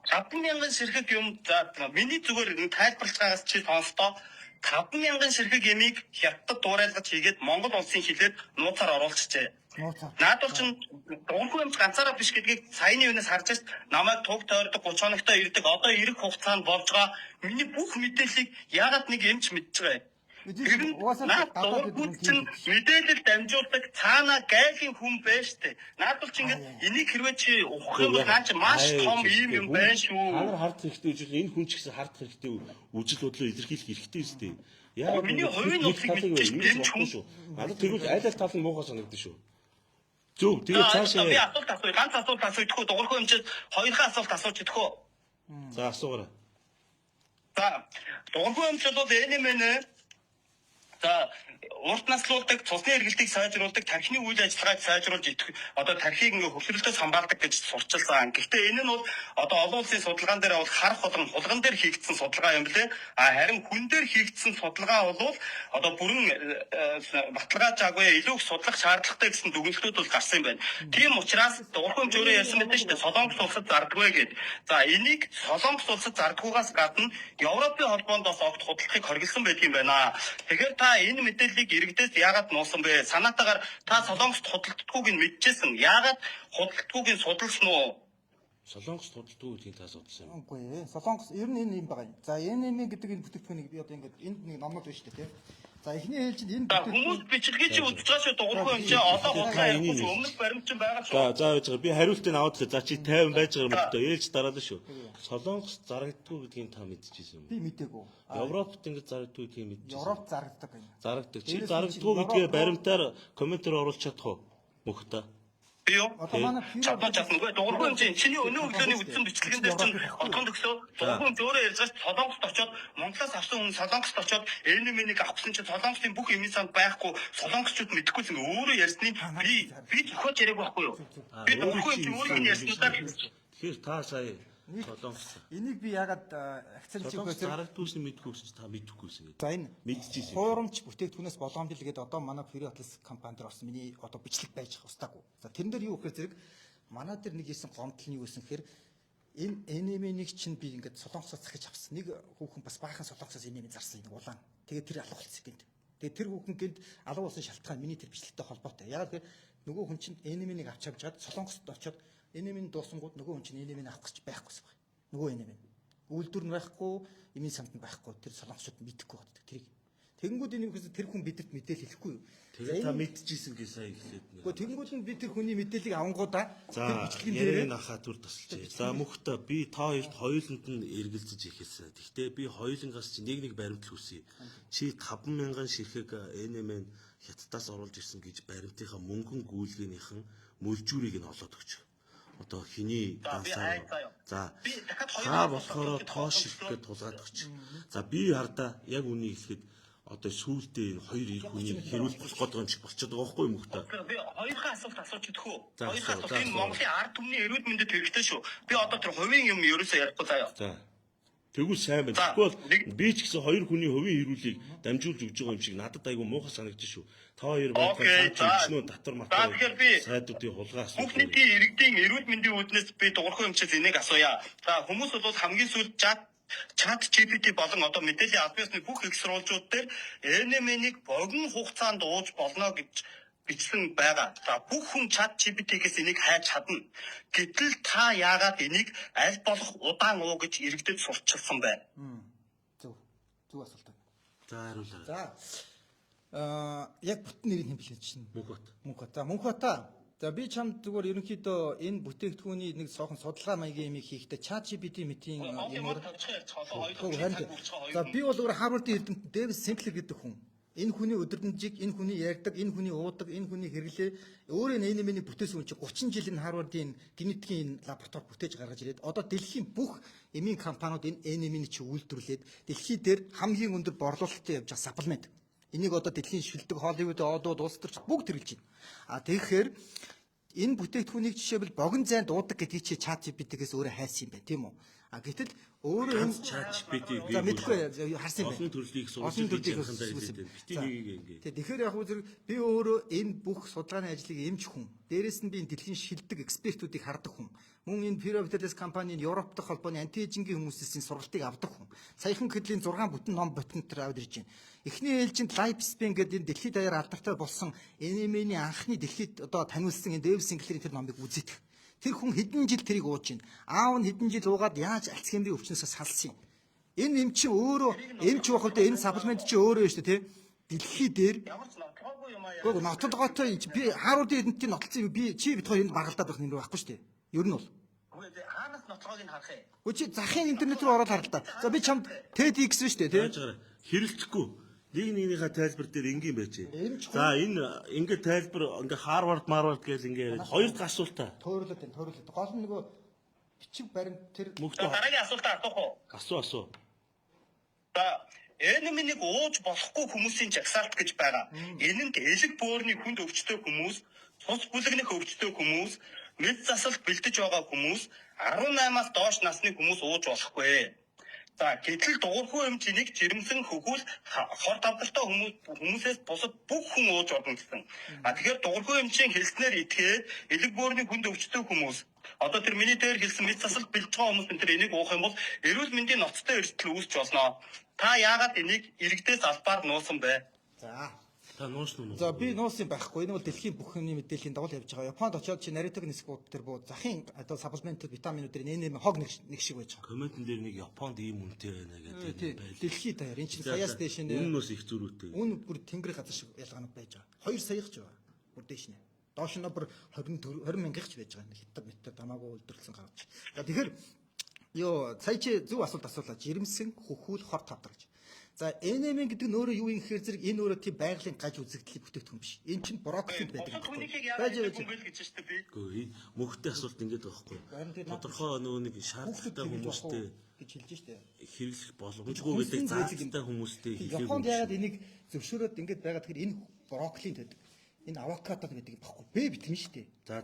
Speaker 7: 50000 ширхэг юм за миний зүгээр энэ тайлбарлаж байгаас чи сонстоо 50000 ширхэг ямиг хятад дуурайлгаж хийгээд Монгол улсын хилээд нууцаар оруулчихжээ. Наад бол чин дуурхай юмч ганцаараа биш гэдгийг саяны юунаас харж шээ. Намайг туг тойрдог 30 хоногтой ирдэг. Одоо ирэх хугацаанд болж байгаа миний бүх мэдээллийг яагаад нэг юмч мэдж байгаа юм. Тэр нь наад дуурхай чин мэдээлэл дамжуулдаг цаана гайхын хүн байна штэ. Наад бол чи ингээд энийг хэрвээ чи ухах юм бол наа чи маш том ийм юм байна шүү.
Speaker 1: Та нар хард хэрэгтэй үжил энэ хүн ч гэсэн хард хэрэгтэй үжил бодлоо илэрхийлэх хэрэгтэй үстэй. Яг
Speaker 7: миний хувийн нууцыг мэдчих юм
Speaker 1: шүү. Надад тэгвэл айл ал тал нь муухай санагдсан шүү. Зөв тэгээд цаашаа
Speaker 7: би асуулт асууя. Ганц асуулт асуухгүй дуурхай юм чи хоёрхан асуулт асууж идэх үү?
Speaker 1: За асуугаарай.
Speaker 7: За дуурхай юм чи бол энэ мэнэ За урт наслуулдаг, цусны эргэлтийг сайжруулдаг, тархины үйл ажиллагааг сайжруулж идэх одоо тархийг ингээ хөвсрөлтөөс хамгаалдаг гэж сурчилсан. Гэхдээ энэ нь бол одоо олон улсын судалгаан дээр бол харах болон хулган дээр хийгдсэн судалгаа юм блэ. Харин хүн дээр хийгдсэн судалгаа бол одоо бүрэн баталгаажаагүй илүү их судлах шаардлагатай гэсэн дүгнэлтүүд бол гарсан юм байна. Тийм учраас урхан хэмжөөрөө ярьсан байдаг шүү дээ. Солонгос улсад зардаггүй гэд. За энийг Солонгос улсад зардаггүйгаас гадна Европын холбоонд бас огт худалдахыг хориглосон байдаг юм байна. Тэгэхээр та энэ мэдээллийг иргэдээс яагаад нуусан бэ? Санаатаагаар та Солонгост худалддаггүйг нь мэдчихсэн. Яагаад худалддаггүйг нь судалсан уу?
Speaker 1: Солонгос тодорхой гэдгийг та судалсан юм.
Speaker 2: Үгүй ээ. Солонгос ер нь энэ юм байгаа юм. За NM гэдэг энэ бүтээгдэхүүнийг би одоо ингээд энд нэг номнод байна шүү дээ, тийм. За эхний ээлжинд энэ
Speaker 7: Хүмүүс бичлэгээ чи үзэж байгаа шүү дуурхай юм чи одоо худлаа явах гэж өмнөх баримт чинь байгаа шүү.
Speaker 1: За байж байгаа. Би хариултыг аваад л за чи 50 байж байгаа юм л доо. Ээлж дараалаа шүү. Солонгос зарагддгүй гэдгийг та мэдчихсэн юм.
Speaker 2: би мэдээгүй.
Speaker 1: Европт ингэж зарагддгүй гэдгийг мэдчихсэн.
Speaker 2: Европ зарагддаг юм.
Speaker 1: Зарагддаг. Чи зарагддгүй гэдгээ баримтаар комментээр оруулж чадах уу? Мөхтө.
Speaker 7: Би юу?
Speaker 2: Одоо манай
Speaker 7: чадахгүй дуурхай юм чи чиний өнөө өглөөний үзсэн бичлэгэн дээр чинь отгонд өгсөө дуурхай зөөрөө ярьж байгаа Солонгост очоод Монголоос авсан хүн Солонгост очоод NM-ийг авах гэсэн чинь Солонгосын бүх эмийн санд байхгүй солонгосчууд мэдэхгүй зин өөрөө ярьсныг би зөвхөн яриаг байхгүй юу? Би дуурхай юм чи өөрөө ярьснуудаа
Speaker 1: Тэгэхээр та сая Солонгос.
Speaker 2: энийг би ягаад акцент
Speaker 1: Солонгос
Speaker 2: хийх вэ?
Speaker 1: зарагддгүйс нь мэдгүй гэсэн чи та мэдхгүйсэн.
Speaker 2: За энэ
Speaker 1: Мэдчихсэн.
Speaker 2: хуурамч бүтээгдэхүүнээс боломжтой гэдэг одоо манай Free Atlas компани дээр орсон миний одоо бичлэг байж устаагүй. За тэрэн дээр юу гэхээр зэрэг манай дээр нэг хийсэн гомдол нь юу гэсэн гэхээр энэ NM-ийг чинь би ингээд солонгосоос захиж авсан. Нэг хүүхэн бас баахан солонгосоос NM зарсан нэг улаан. Тэгээд тэр алга болсон гэнт. Тэгээд тэр хүүхэн гэнт алга болсон шалтгаан миний тэр бичлэгтэй холбоотой. Яг л нөгөө хүн чинь NM-ийг авч авчаад солонгост очоод NM-ийн дуусангууд нөгөө хүн чинь NM-ийг авах гэж байхгүйсэн баг. Нөгөө NM. Үйлдвэр нь байхгүй, эмийн санд нь байхгүй. Тэр солонгосчууд мэдэхгүй байдаг тэрийг. Тэгэнгүүт энэ юм тэр хүн бидэнд мэдээлэл хэлэхгүй юу?
Speaker 1: Тэгээ та мэдчихсэн гээ сая эхлээд нэг.
Speaker 2: Гэхдээ тэгэнгүүт нь би тэр хүний мэдээллийг авангуудаа
Speaker 1: За
Speaker 2: бичлэгийн
Speaker 1: ярийн
Speaker 2: дээр
Speaker 1: ахаа түр тасалж. За мөхтө би та хоёрт хоёуланд нь эргэлзэж ихэсэн. Гэхдээ би хоёулангаас чи нэг баримт л хүсье. Чи 50000 ширхэг NM-ийн хятадаас оруулж ирсэн гэж баримтынхаа мөнгөн гүйлгийнхын мөлжүүрийг нь олоод өгч. Одоо хиний дансаар. За та болохоор тоо ширхгээд тулгаад өгч. За би хардаа яг үнийг хэлэхэд одоо сүүлдээ хоёр ир хүний хэрүүлэх болох гэдэг юм шиг болчиход байгаа байхгүй юу мөхтө?
Speaker 7: би хоёрхан асуулт асууж идэх үү?
Speaker 1: За,
Speaker 7: Хоёр асуулт
Speaker 1: за,
Speaker 7: энэ
Speaker 1: за.
Speaker 7: Монголын ард түмний эрүүл мэндэд хэрэгтэй шүү. Би одоо тэр хувийн юм ерөөсөө ярихгүй заяа.
Speaker 1: За. Тэгвэл сайн байна.
Speaker 7: За,
Speaker 1: Тэгвэл
Speaker 7: нэг-
Speaker 1: би ч гэсэн хоёр хүний хувийн хэрүүлийг дамжуулж өгж байгаа юм шиг надад айгүй муухай санагдчих шүү. Та хоёр
Speaker 7: Окей, за.
Speaker 1: байцаа татвар
Speaker 7: За,
Speaker 1: матар
Speaker 7: тэгэхээр би-
Speaker 1: сайдуудын хулгай
Speaker 7: Бүх
Speaker 1: асуух.
Speaker 7: нийтийн иргэдийн эрүүл мэндийн үүднээс би дуурхай юмчилж энийг асууя. За хүмүүс бол хамгийн сүүлд чат GPT болон одоо мэдээллийн албан ёсны бүх их сурвалжууд дээр NM-ийг богино хугацаанд ууж болно гэж бичсэн байгаа. За бүх хүн чат GPT-гээс энийг хайж чадна. Гэтэл та яагаад энийг аль болох удаан уу гэж иргэдэд сурчилсан бэ?
Speaker 2: зөв асуулт байна.
Speaker 1: За хариулаарай.
Speaker 2: За яг бүтэн нэрийг хэн билээ чинь?
Speaker 1: Мөнхбат.
Speaker 2: Мөнхбат. За Мөнхбатаа. За би чамд зүгээр ерөнхийдөө энэ бүтээгдэхүүний нэг соохон судалгаа маягийн юм хийхдээ ChatGPT мэтийн юмор. За би бол өөр Харвардын эрдэмтэн Дэвис Синклер гэдэг хүн. Энэ хүний өдөрдөнжиг, энэ хүний ярьдаг, энэ хүний уудаг, энэ хүний хэрэглээ өөрөө NM-ийг бүтээсэн хүн чинь 30 жилийн Харвардын генетикийн лаборатори бүтээж гаргаж ирээд одоо дэлхийн бүх эмийн компаниуд энэ NM-ийг чи үйлдвэрлээд дэлхий дээр хамгийн өндөр борлуулалттай явж байгаа саплмент. Энийг одоо дэлхийн шилдэг Холливуд, одууд улс төрч бүгд хэрэглэж байна. Тэгэхээр энэ бүтээгдэхүүнийг жишээлбэл богино зайд дуудаг гэдгийг чи ChatGPT-гээс өөрөө хайсан юм байна, тийм үү? Гэтэл өөрөө энэ
Speaker 1: ChatGPT
Speaker 2: за мэдгүй харсан юм байна.
Speaker 1: олон төрлийг сурч хийж явахандаа хэлээд байна. Бити нэгийг ингэ.
Speaker 2: Тэгэхээр яг үзэр би өөрөө энэ бүх судалгааны ажлыг эмч хүн. Дээрээс нь би энэ дэлхийн шилдэг экспертүүдийг хардаг хүн. Мөн энэ Free Atlas компанийн Европ дахь холбооны антиэйжингийн хүмүүсээс энэ сургалтыг авдаг хүн. Саяхан хэдлийн 6 бүтэн ном ботнотор аваад ирж байна. Эхний ээлжинд Lifespan гэдэг энэ дэлхийд даяар алдартай болсон NM-ийн анхны дэлхийд одоо таниулсан энэ Дэвис Синклерийн тэр номыг үзээд тэр хүн хэдэн жил тэрийг ууж байна. Аав нь хэдэн жил уугаад яаж Альцгеймерийн өвчнөөс салсан юм. Энэ эм чи өөрөө эмч байх үедээ энэ саплмент чи өөрөө шүү дээ, тий. Дэлхий дээр
Speaker 7: Ямар ч нотлоогүй юм аа.
Speaker 2: гоо нотлогоотой би Харвардын эднтийн нотлцсон би чи бид хоёр энд баргалдаад байх юм байхгүй шүү дээ. Ер нь бол.
Speaker 7: Хаанаас нотлоог нь харах юм?
Speaker 2: Чи захын интернет рүү ороод хар л да. За би чамд TEDx шүү дээ, тий.
Speaker 1: Яаж гараа хэрэлдэхгүй. Нэг нэгнийхээ тайлбар дээр энгийн байжээ.
Speaker 2: Эмч хүн.
Speaker 1: За энэ ингээд тайлбар ингээд Harvard гэж ингээд хоёр дахь асуултаа.
Speaker 2: Тойруулаад. Гол нь нөгөө бичиг баримт тэр
Speaker 1: Мөхтө
Speaker 7: Дараагийн асуултаа асуух уу?
Speaker 1: асуу.
Speaker 7: За Энэмнийг ууж болохгүй хүмүүсийн жагсаалт гэж байгаа. Энэ нь элэг бөөрийн хүнд өвчтөй хүмүүс, цус бүлэгнэх өвчтөй хүмүүс, мэд засалт бэлдэж байгаа хүмүүс, 18-аас доош насны хүмүүс ууж болохгүй. За гэтэл дуурхуу эмчнийг жирэмсэн хөхүүл хор тавталтай хүмүүсээс бусад бүх хүн ууж болно гэсэн. Тэгэхээр дуурхуу эмчийн хэлснээр итгээд элэг бөөрийн хүнд өвчтөй хүмүүс одоо тэр миний дээр хэлсэн мэд засалт бэлдэж байгаа хүмүүс энэ энийг уух юм бол эрүүл мэндийн ноцтой эрсдэл үүсч болно. Та яагаад энийг иргэдээс албаар нуусан бэ?
Speaker 2: За.
Speaker 1: Та нуусан уу?
Speaker 2: За би нуусан байхгүй. Энэ бол дэлхийн бүх юмны мэдээллийн дагуу явж байгаа. Японд очиод чи нарийнтаг нисгүүд төр буу захын одоо саплемент витаминууд нэмэ хог нэг шиг байж байгаа.
Speaker 1: Комментэн дээр нэг Японд ийм үнэтэй байна гэдэг байл.
Speaker 2: Дэлхийд даяар энэ чинь саяас дээш нь
Speaker 1: Энэ нь бас их зөрүүтэй.
Speaker 2: үн бүр тэнгэр газар шиг ялгаанууд байж байгаа. 2 саяч байгаа. Бүр дээш нь. Доош нь бүр 20 мянгахч байж байгаа. Хятад метр тамаагүй үйлдвэрлсэн гаргаж. За тэгэхээр ёо сая чи зөв асуулт асуулаа. Жирэмсэн хөхүүл хор тавдар гэж. За энемэн гэдэг нь өөрөө юу юм гэхээр зэрэг энэ өөрөө тийм байгалийн гаж үзэгдлийн бүтээгдэхүүн биш. Энэ чинь брокколид байдаг.
Speaker 7: Байж хүн гэж шүү дээ би.
Speaker 1: Үгүй мөхтэй асуулт ингэж байгаа байхгүй. Тодорхой нөгөө нэг шаардлагатай хүмүүстэй
Speaker 2: гэж хэлж штэ.
Speaker 1: хэрэглэх боломжгүй гэдэг заалттай хүмүүстэй хэлээгүй.
Speaker 2: Японд яагаад энийг зөвшөөрөөд ингэж байгаа тэгэхээр энэ брокколид байдаг. Энэ авокадод байдаг байхгүй. Бэ битэн штэ.
Speaker 1: За.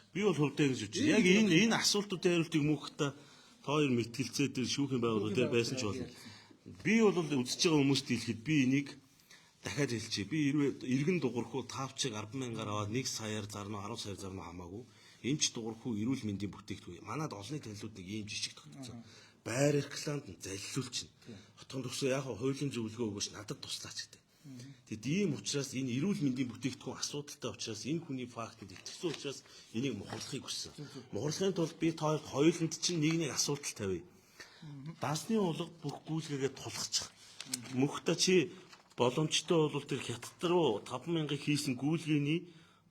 Speaker 1: Би бол хувьдаа гэж үзчих. Яг энэ асуултуудын хариултыг мөхтэй хоёр мэтгэлцээ дээр шүүхийн байгууллагууд дээр байсан ч болно. Би бол үзэж байгаа хүмүүст хэлэхэд би энийг дахиад хэлчихье. Би иргэн дуурхуу таавчиг 100000-аар аваад 1 саяар зарна 10 саяар зарна хамаагүй. Эмч дуурхуу эрүүл мэндийн бүтээгдэхүүн. Манад олонний танилуд нэг ийм жижиг тогтцсон. Байр рекламд залилуулчихна. Хотгон төгсөө яг хуулийн зөвлөгөө өгөөч надад туслаач гэдэг. Тэгэд ийм учраас энэ эрүүл мэндийн бүтээгдэхүүн асуудалтай учраас энэ хүний фактэд итгэсэн учраас энийг мухарлахыг хүссэн. Мухарлахын тулд би та хоёуланд чинь нэг асуудал тавья. Дасны улга бүх гүйлгээгээ тулгачих. Мөхтө чи боломжтой бол тэр хятад руу 5000 хийсэн гүйлгээний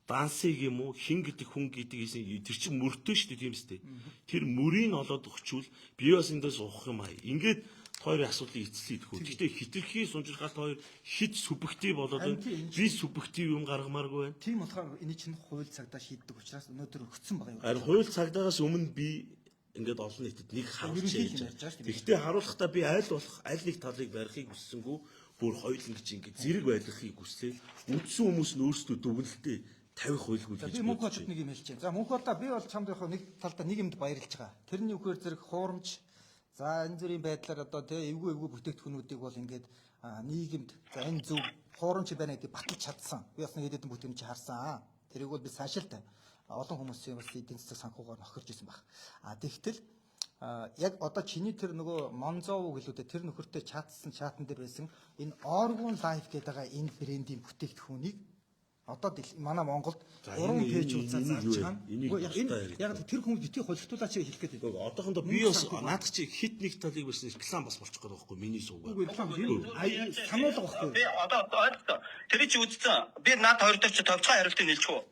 Speaker 1: дансыг юм уу хин гэдэг хүн гэдэг хийсэн тэр чинь мөртөө шүү дээ тийм үстэй. Тэр мөрийг олоод өгчүүл би бас эндээс уух юм аа. Ингээд хоёрын асуудлыг эцэлээд хөө. Гэхдээ хитрхи сунжирхалт хоёр хит субъектив болоод би субъектив юм гаргамааргүй байна.
Speaker 2: Тийм болохоор энэ чинь хууль цагдаа шийддэг учраас өнөөдөр өгсөн байгаа юм.
Speaker 1: Харин хууль цагдаагаас өмнө би ингээд олон нийтэд нэг харуулж ярьж байгаа. Гэхдээ харуулахдаа би аль нэг талыг барихыг хүссэнгүй бүр хоёул ингэж зэрэг байлгахыг хүслээ. Үдсэн хүмүүс нь өөрсдөө дүгнэлтээ тавих хуйлгүй гэж
Speaker 2: би мөнх хотод нэг юм хэлж байна. За мөнх хотоо би бол чамд яг нэг талдаа нэг юмд баярлж байгаа. Тэрний үгээр зэрэг хуурамч за энэ зүрийн байдлаар одоо тий эвгүй бүтээгдэхүүнүүдийг бол ингээд нийгэмд за энэ зөв хуурамч байна гэдэг баталж чадсан. Би бас нэг хэдэн бүтээгдэхүүн чи харсан. Тэрийг бол би сайшаалтай олон хүмүүсийн бас эдийн засаг санхугаар нөхөрж исэн баг. Тэгтэл яг одоо чиний тэр нөгөө Монзов гэлүүдээ тэр нөхөртэй чатсан чатан дээр байсан энэ Orgon Life гэдэг байгаа энэ брендийн бүтээгдэхүүнийг одоо манай Монголд 3 пэйж үзаа зарж байгаа. Яг тэр хүмүүс битгий холигтуулаач хэлэх гээд байна.
Speaker 1: Одоохондоо би бас наадах чи хит нэг талыг бас реклам бас болчих гээд байгаа байхгүй миний суугаа.
Speaker 2: Үгүй реклам сануулга байхгүй.
Speaker 7: Би одоо ойлголоо. Тэр чи үзсэн. Би наад хоёр дээр чи товцоо хариултыг нэлчих үү?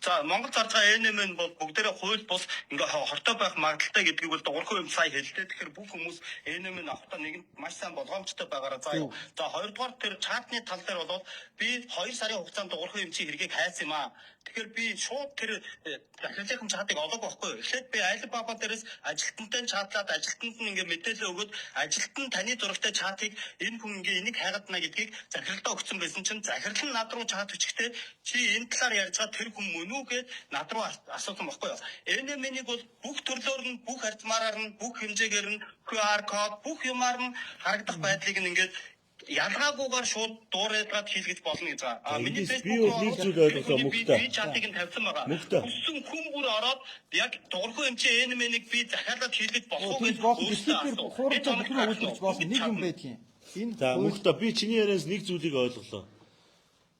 Speaker 7: За Монгол зарж байгаа НМН бол бүгдээрээ хууль бус ингээ хортой байх магадaltaй гэдгийг бол дуурхай юм сая хэллээ. Тэгэхээр бүх хүмүүс НМН авахтаа нэгэнд маш сайн болгоомжтой байгаараа заа юу. За хоёрдугаар тэр чатны тал дээр бол би 2 сарын хугацаанд дуурхай юм чи хэрэгийг хайсан юм аа. Тэгэхээр би шууд тэр захирлын чатыг олоогүй байхгүй. Эхлээд би Alibaba дээрээс ажилтнтай чатлаад ажилтнанд нь ингээ мэдээлэл өгөөд ажилтан таны зурагтай чатыг энэ хүн ингээ энийг хайгадна гэдгийг захиралдаа өгсөн байсан чинь захирал нь над руу чат өчгтээ чи энэ талаар ярьж байгаа тэр хүн мөн үү гэд над руу асуусан байхгүй юу. НМН-ийг бол бүх төрлөөр нь бүх харьцмаараар нь бүх хэмжээгээр нь QR код бүх юмар нь харагдах байдлыг нь ингээд ялгаагүйгээр шууд дуурайгаад хийлгэж болно гэж байгаа. Миний
Speaker 1: би бол нэг зүйл ойлголоо мөхтэй.
Speaker 7: Би чатыг нь тавьсан байгаа. Хүссэн хүн бүр ороод яг дуурхай эмчээ НМН-ийг би захиалаад хийлгэж болох уу гэж
Speaker 2: өөртөө хуурцаа бүхэн үйлдвэрч болсон нэг юм байдгийн. Энэ
Speaker 1: за мөхтэй би чиний ярианаас нэг зүйлийг ойлголоо.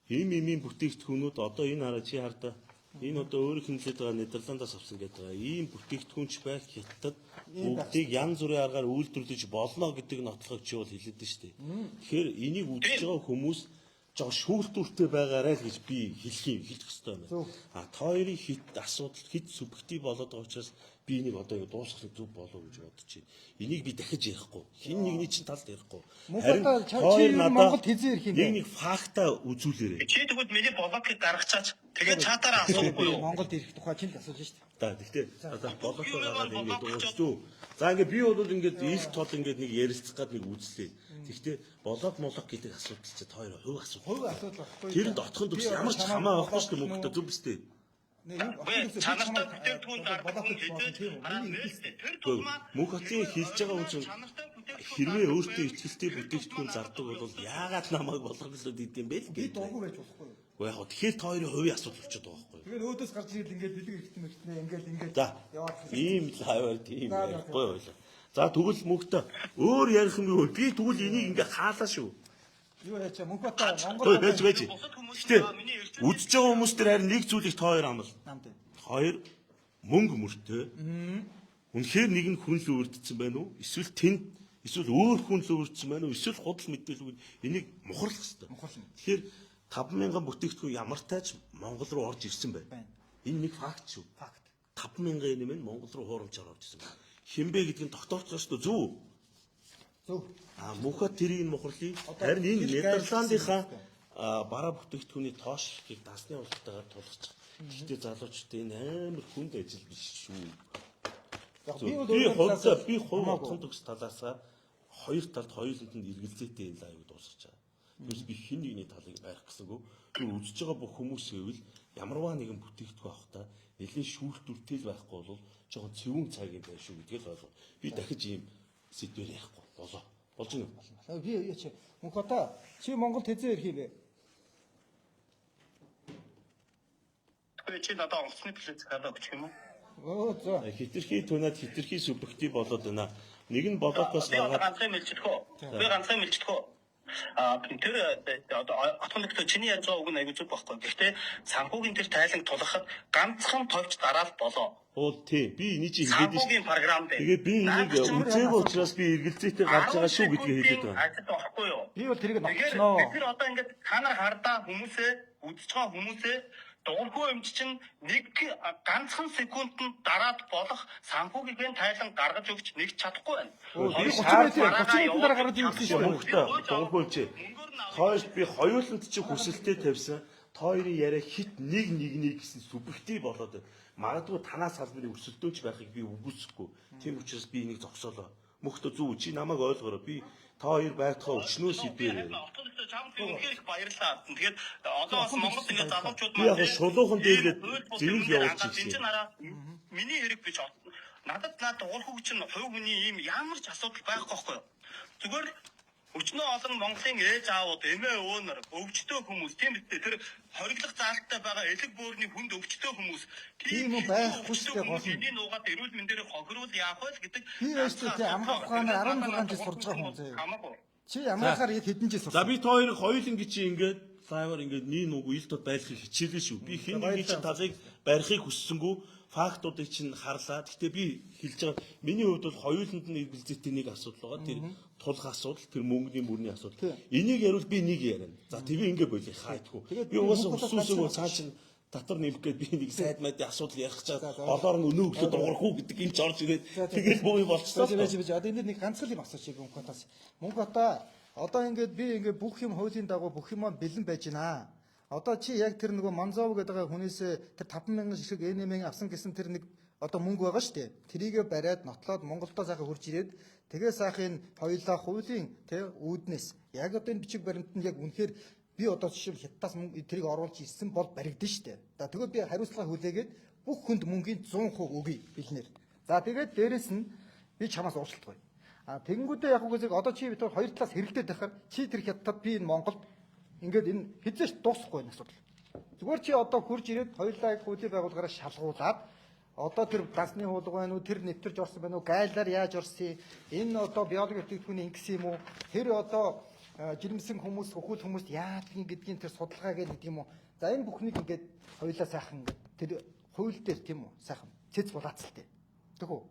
Speaker 1: Ийм бүтээгдэхүүнүүд одоо энэ хараа чи хардаа энэ одоо өөр хэмжээд байгаа Нидерландаас авсан гэдэг байгаа. Ийм бүтээгдэхүүнч байх Хятад бүгдийг янз бүрийн аргаар үйлдвэрлэж болно гэдэг нотлохыг чи бол хэлээд нь шүү дээ. Тэгэхээр энийг үзэж байгаа хүмүүс жоо шүүлтүүртэй байгаарай л гэж би хэлэх ёстой юм байна. Та хоёрын хит асуудал хит субъектив болоод байгаа учраас би энийг одоо ингэ дуусгах зүг болов гэж бодож байна. Энийг би дахиж ярихгүй. Хин нэгний чинь талд ярихгүй.
Speaker 2: Мөнхбатаа чи юу Монголд хизээ ирэх юм бэ?
Speaker 1: Нэг фактаа үзүүлээрэй.
Speaker 7: Чи тэгвэл миний блокийг гаргачаач. Тэгээд чатаараа асуухгүй юу?
Speaker 2: Монголд ирэх тухай чинь л асууж штэ.
Speaker 1: За тэгтээ одоо болоод байгаа ингээд дуусчгүй. За ингээд би бол ингээд ил тол ингээд нэг ярилцах гад нэг үзлээ. Тэгтээ болоод гэдэг асуудал чи хоёр хувь асуудал.
Speaker 2: Хувь асуудал багхгүй.
Speaker 1: Тэр дотхын төгс ямар ч хамаа авахгүй шүү дээ мөнгөтэй зөв биз дээ.
Speaker 7: Чанартай бүтээгдэхүүн гаргах хүн хэзээ хараа нээлттэй тэр тулмаа
Speaker 1: Мөнх хотын хэлж байгаа хүн чинь хэрвээ өөртөө ихтгэлтэй бүтээгдэхүүн зардаг бол яагаад намайг болгоглоод идэм бэ л
Speaker 2: Би
Speaker 1: гэдэг.
Speaker 2: дуугүй байж болохгүй.
Speaker 1: Уу яг тэгэхээр та хоёрын хувийн асуудал болчиход байгаа байхгүй юу?
Speaker 2: Тэгээд өөдөөс гарч ирээд ингээд бэлэг ихтэн мэгтнэ ингээд
Speaker 1: За
Speaker 2: яваад.
Speaker 1: ийм л хавар тийм байхгүй юу? За тэгвэл мөнхтэй өөр ярих юм юу? Би тэгвэл энийг ингээ хаалаа шүү.
Speaker 2: Юу яачаа Мөнхбатаа
Speaker 1: Ой байж
Speaker 2: Монгол
Speaker 1: байж. Гэтэ үзэж байгаа хүмүүст тэр харин нэг зүйлийг та хоёр амл.
Speaker 2: намд.
Speaker 1: Хоёр мөнгө мөртөө. Үнэхээр нэг нь хүн л өөрдсөн байна уу? Эсвэл тэнд эсвэл өөр хүн л өөрдсөн байна уу? Эсвэл худал мэдээлэл энийг мухарлах хэрэгтэй. Тэгэхээр 5,000 бүтээгдэхүүн ямар тааж Монгол руу орж ирсэн байна. Энэ нэг факт шүү.
Speaker 2: Факт.
Speaker 1: 5,000 нэмэн Монгол руу хуурамчаар орж ирсэн байна. Хинбэ гэдгийг тогтоолж байгаа шүү зөв.
Speaker 2: Зөв.
Speaker 1: Мөнхөд тэрийг мухарлыг харин энэ Нидерландынхаа бараа бүтээгдэхүүний тоошгийг дасны уралтайгаар тулгаж. Гэхдээ залуучуудын энэ амар хүнд ажил биш шүү. Би хувь отхон төгс талаасаа хоёр талд хоёуланд эргэлзээтэй энэ лайвыг дуусгаж байгаа. Тэрс би хин нэгний талыг барих гэсэнгөө тэр үзэж байгаа бүх хүмүүс гэвэл ямарваа нэгэн бүтээгдэхүүн авахдаа нэлээд шүүлтүртэй л байхгүй бол жоохон цэвүүн цагийн байх шүү гэдгийг л ойлгоо. Би дахиж ийм сэдвээр ярихгүй болоо. Болж юм.
Speaker 2: Би яачаа Мөнхбатаа чи Монголд хизээ ирэх юм бэ?
Speaker 7: тэгээд чи надад онгоцны плэц гадаа өгчих юм уу?
Speaker 2: Оо за.
Speaker 1: Хитрхи тунаад хитрхи субъектив болоод байна. Нэг нь болоокоос
Speaker 7: Би одоо
Speaker 1: гаргаад
Speaker 7: ганцхан мэлждэггүй. Тэр отгондогтой чиний яаж байгаа үг нь аягүй зүг байхгүй. Гэхдээ санхүүгийн тэр тайланг тулахад ганцхан товч дараал болоо.
Speaker 1: уул тий би энийг чи хэлээд шүү.
Speaker 7: Санхүүгийн програм дээр.
Speaker 1: Тэгээ би энийг үзээгүй учраас би эргэлзээтэй гарч байгаа шүү гэдгийг хэлээд байна.
Speaker 7: Ажил байхгүй юу?
Speaker 2: Би бол тэрийг
Speaker 7: Тэгэхээр
Speaker 2: ногцноо.
Speaker 7: бид нар одоо ингээд та нар хардаа хүмүүсээ үзэж байгаа хүмүүсээ дуурхуу өмч чинь нэг ганцхан секундэд дараад болох санхүүгийн тайлан гаргаж өгч нэг чадахгүй байна.
Speaker 2: Би 30 минутын дараа гараад ирсэн шүү.
Speaker 1: Мөнхтэй дуурхуулж. Хойш би хоёуланд чи хүсэлтэд тавьсан. Та хоёрын яриа хит нэг гэсэн субъектив болоод байна. Магадгүй танаас салбарын өсөлтөөч байхыг би үгүйсэхгүй. Тийм учраас би энийг зогсоолоо. Мөнхтэй зүг чи намайг ойлгоорой. Би та хоёр байхтаа өчнөө сэдвээр.
Speaker 7: Үнэхээр их баярлалаа. Тэгээд одоо бас Монголд ингээд залуучууд
Speaker 1: Би яг шулуухан дээргээд зэрэг явуулж
Speaker 7: ирсэн. Миний хэрэг биш. Надад дуурхууг чинь хувь хүний ийм ямар ч асуудал байхгүй байхгүй юу? Зүгээр өчнөө олон Монголын ээж аавууд, эмээ өвөнөр, өвчтөө хүмүүс тийм үү? Тэр хориглох заалттай байгаа элэг бөөрийн хүнд өвчтөө хүмүүс.
Speaker 2: Тийм үү байхгүй шүү дээ гол нь.
Speaker 7: Энийг нуугаад эрүүл мэндээр хохирвол яах вэ гэдэг.
Speaker 2: Би өөртөө тий амгаах ухаанаар 16 жил сурж байгаа хүн зөө.
Speaker 7: Хамаагүй.
Speaker 2: Чи амгаахаар хэдэн жил
Speaker 1: За
Speaker 2: сурсан?
Speaker 1: би та хоёрыг хоёуланг чи ингээд лайваар ингээд нэг нүг ил тод байрлахыг хичээлээ шүү. Би хин нэгний чинь талыг барихыг хүссэнгүү фактуудыг чинь харлаа. Гэхдээ би хэлж байгаа миний хувьд бол хоёуланд нь эргэлзээтэй нэг асуудал байгаа. Тэр тулах асуудал, тэр мөнгөний мөрний асуудал. Энийг ярил би нэг яриана. За тэгээ ингээд болий хаайтгүй. Би угаасаа хүссүүсээгөө цаа чинь татвар нэмэх гээд би нэг сайд майдын асуудал ярих чад болоор нь өнөө өглөө дуурах уу гэдэг юм ч орж ирээд тэгэл бууй болчихсон.
Speaker 2: Байж. Одоо энэ нэг ганцхан юм асууж байгаа Мөнхбатаас. Мөнхбатаа одоо ингээд би ингээд бүх юм хуулийн дагуу бүх юм бэлэн байж байна. Одоо чи яг тэр нөгөө Манзов гэдэг хүнээс тэр 5,000 шиг НМ авсан гэсэн тэр нэг одоо мөнгө байгаа шүү дээ. Тэрийгэ бариад нотлоод Монголдоо сайхан хурж ирээд тэгээ сайхан хоёулаа хуулийн тэ үүднээс яг одоо энэ бичиг баримтанд яг үнэхээр би одоо жишээл хятадаас мөнгө тэрийг оруулж ирсэн бол баригдана шүү дээ. За тэгвэл би хариуцлага хүлээгээд бүх хүнд мөнгөний 100% өгье билнээр. За тэгээд дээрэс нь би чамаас уучлалт гоё. Тэгэнгүүтээ яг үгүй одоо чи бид хоёр талаас хэрэлдээд байхаар чи тэр хятад би энэ Монголд ингээд энэ хизээш дуусахгүй байх асуудал. Зүгээр чи одоо хурж ирээд хоёулаа хуулийн байгууллагаараа шалгуулад одоо тэр дасны хуулга байна уу, тэр нэвтэрж орсон байна уу, гайлаар яаж орсон, энэ одоо биологи бүтээгдэхүүний ингэсэн юм уу, тэр одоо жирэмсэн хүмүүс, хөхүүл хүмүүст яадаг гэдгийг тэр судалгаа гэдэг юм уу. За энэ бүхнийг ингээд хоёулаа сайхан ингээд тэр хууль дээр тийм үү сайхан цэц булаацалтай. Тэгэх үү?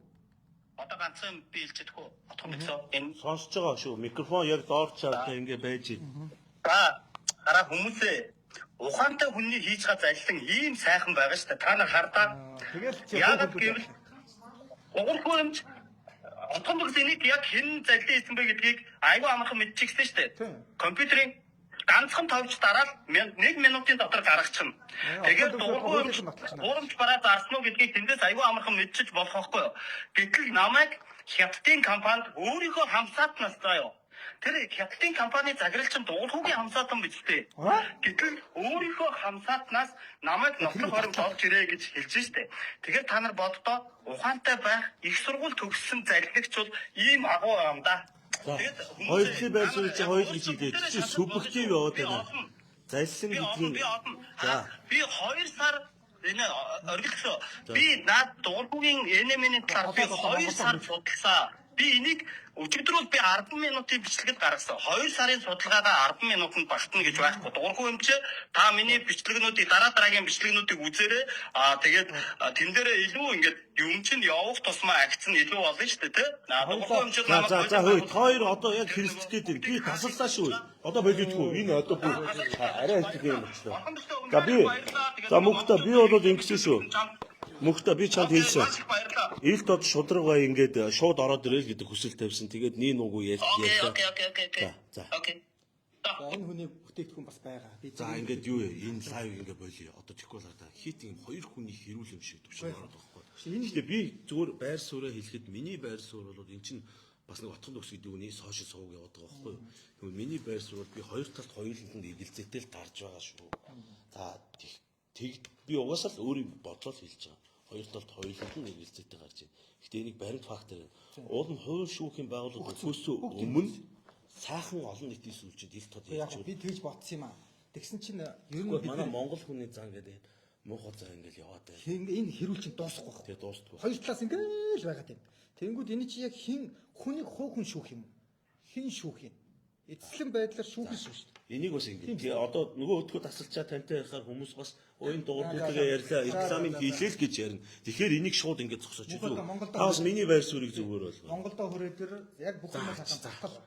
Speaker 7: Одоо ганцхан би хэлчихдэг үү? Отгондогтой энэ
Speaker 1: Сонсож байгаа шүү. Микрофон яг доор чартай ингээ байж.
Speaker 7: За хараа хүмүүсээ ухаантай хүний хийж байгаа зарлан ийм сайхан байгаа шүү дээ. Та нар хардаа.
Speaker 2: Тэгэл чи
Speaker 7: Яагаад гэвэл Уграхгүй юмч отгон бүгс энийг яг хэн залилан хийсэн бэ гэдгийг айгүй амархан мэдчихсэн шүү дээ. Компьютерийн ганцхан товч дараад 1 минутын дотор гаргачихна. Тэгээд дуурмж бараа зарсан уу гэдгийг тэндээс айгүй амархан мэдчих болох байхгүй юу. Гэтэл намайг хятадын компанид өөрийнхөө хамсаатнаас заяа. Тэр хятадын компани заграл чинь дуурхуугийн хамсаатан биз дээ. Гэтэл өөрийнхөө хамсаатнаас намайг ноцох хоримж олж ирээ гэж хэлж штэ. Тэгэхээр та нар боддоо ухаантай байх их сургууль төгссөн залхигч бол ийм агуу юм да.
Speaker 1: Хоёр талын байр суурь чи хоёр гэж хэлээд чи субъектив яваад байна. Залилан гэдгийг
Speaker 7: би 2 сар энэ оргилсан. Би наад дуурхуугийн NM-ийн талаар би 2 сар судалсан. Би энийг өчигдрүүл би 10 минутын бичлэгэд гаргасан. 2 сарын судалгаагаа 10 минутанд багтана гэж байхгүй. Дуурхуу юм чи та миний бичлэгнүүдийг дараагийн бичлэгнүүдийг үзээрэй. Тэгээд тэн дээрээ илүү ингээд юм чинь явах тусмаа акц нь илүү болно шүү дээ, тий? Дуурхуу юм чи
Speaker 1: за хөөе хоёр одоо яг хэрэгсэх гээд би тасаллаа шүү. Одоо болиодгүй энэ одоо бүр арай хэлдэг юм болчихлоо. За мөхтө би бол ингэсэн шүү. Мөхтө би чамд хэлсэн. Илт од шудрага ингээд шууд ороод ирэл гэдэг хүсэл тавьсан. Тэгээд нин угу ярьлаа.
Speaker 7: Окей.
Speaker 2: За энэ хүний бүтээгдэхүүн бас байгаа. Би
Speaker 1: За ингээд юу вэ? Энэ лайв ингээд болио. Одоо тэгэхгүй л да. Хит юм хоёр хүний хэрүүл юм шиг төвшин ороод байгаа байхгүй. Гэхдээ би зүгээр байр сууриа хэлэхэд миний байр суурь бол эн чинь бас нэг отхон төгс гэдэг үний сошиал сууг яваад байгаа байхгүй. Тэгвэл миний байр суурь би хоёр талд хоёуланд эгэлзээтэй л тарж байгаа шүү. За би угаасаа л өөрийн бодлоо хэлж байгаа. Хоёр талд хоёуланд нь эгэлзээтэй гарч байна. Гэхдээ энийг баримт фактор юм. Уул нь хууль шүүхийн байгууллагууд өсөөсөө өмнө сайхан олон нийтийн сүлжид ил тод
Speaker 2: яг
Speaker 1: хийж
Speaker 2: би тэгж бодсон юм аа. Тэгсэн чинь ер нь
Speaker 1: байгаа. Манай Монгол хүний зан гэдэг муухай зан ингээл яваад байна.
Speaker 2: энэ хэрүүл чинь дуусахгүй байна.
Speaker 1: Тэгээ дуустгүй.
Speaker 2: Хоёр талаас ингээл байгаад байна. Тэнгүүд энэ чи яг хин хүнийг хуухын шүүх юм уу? Хин шүүх юм? Эцэслэн байдлаар шүүхэн шүү дээ.
Speaker 1: Энийг бас ингэ. Тэгээ одоо нөгөө өдгөө тасалчаа тантай байхаар хүмүүс бас уян дуургуудгээ ярьлаа, рекламыг хийлээ л гэж ярина. Тэгэхээр энийг шууд ингэ зогсооч. Таас миний байр суурийг зүгээр бол.
Speaker 2: Монголдо хүрээ дээр яг бүх юм хатан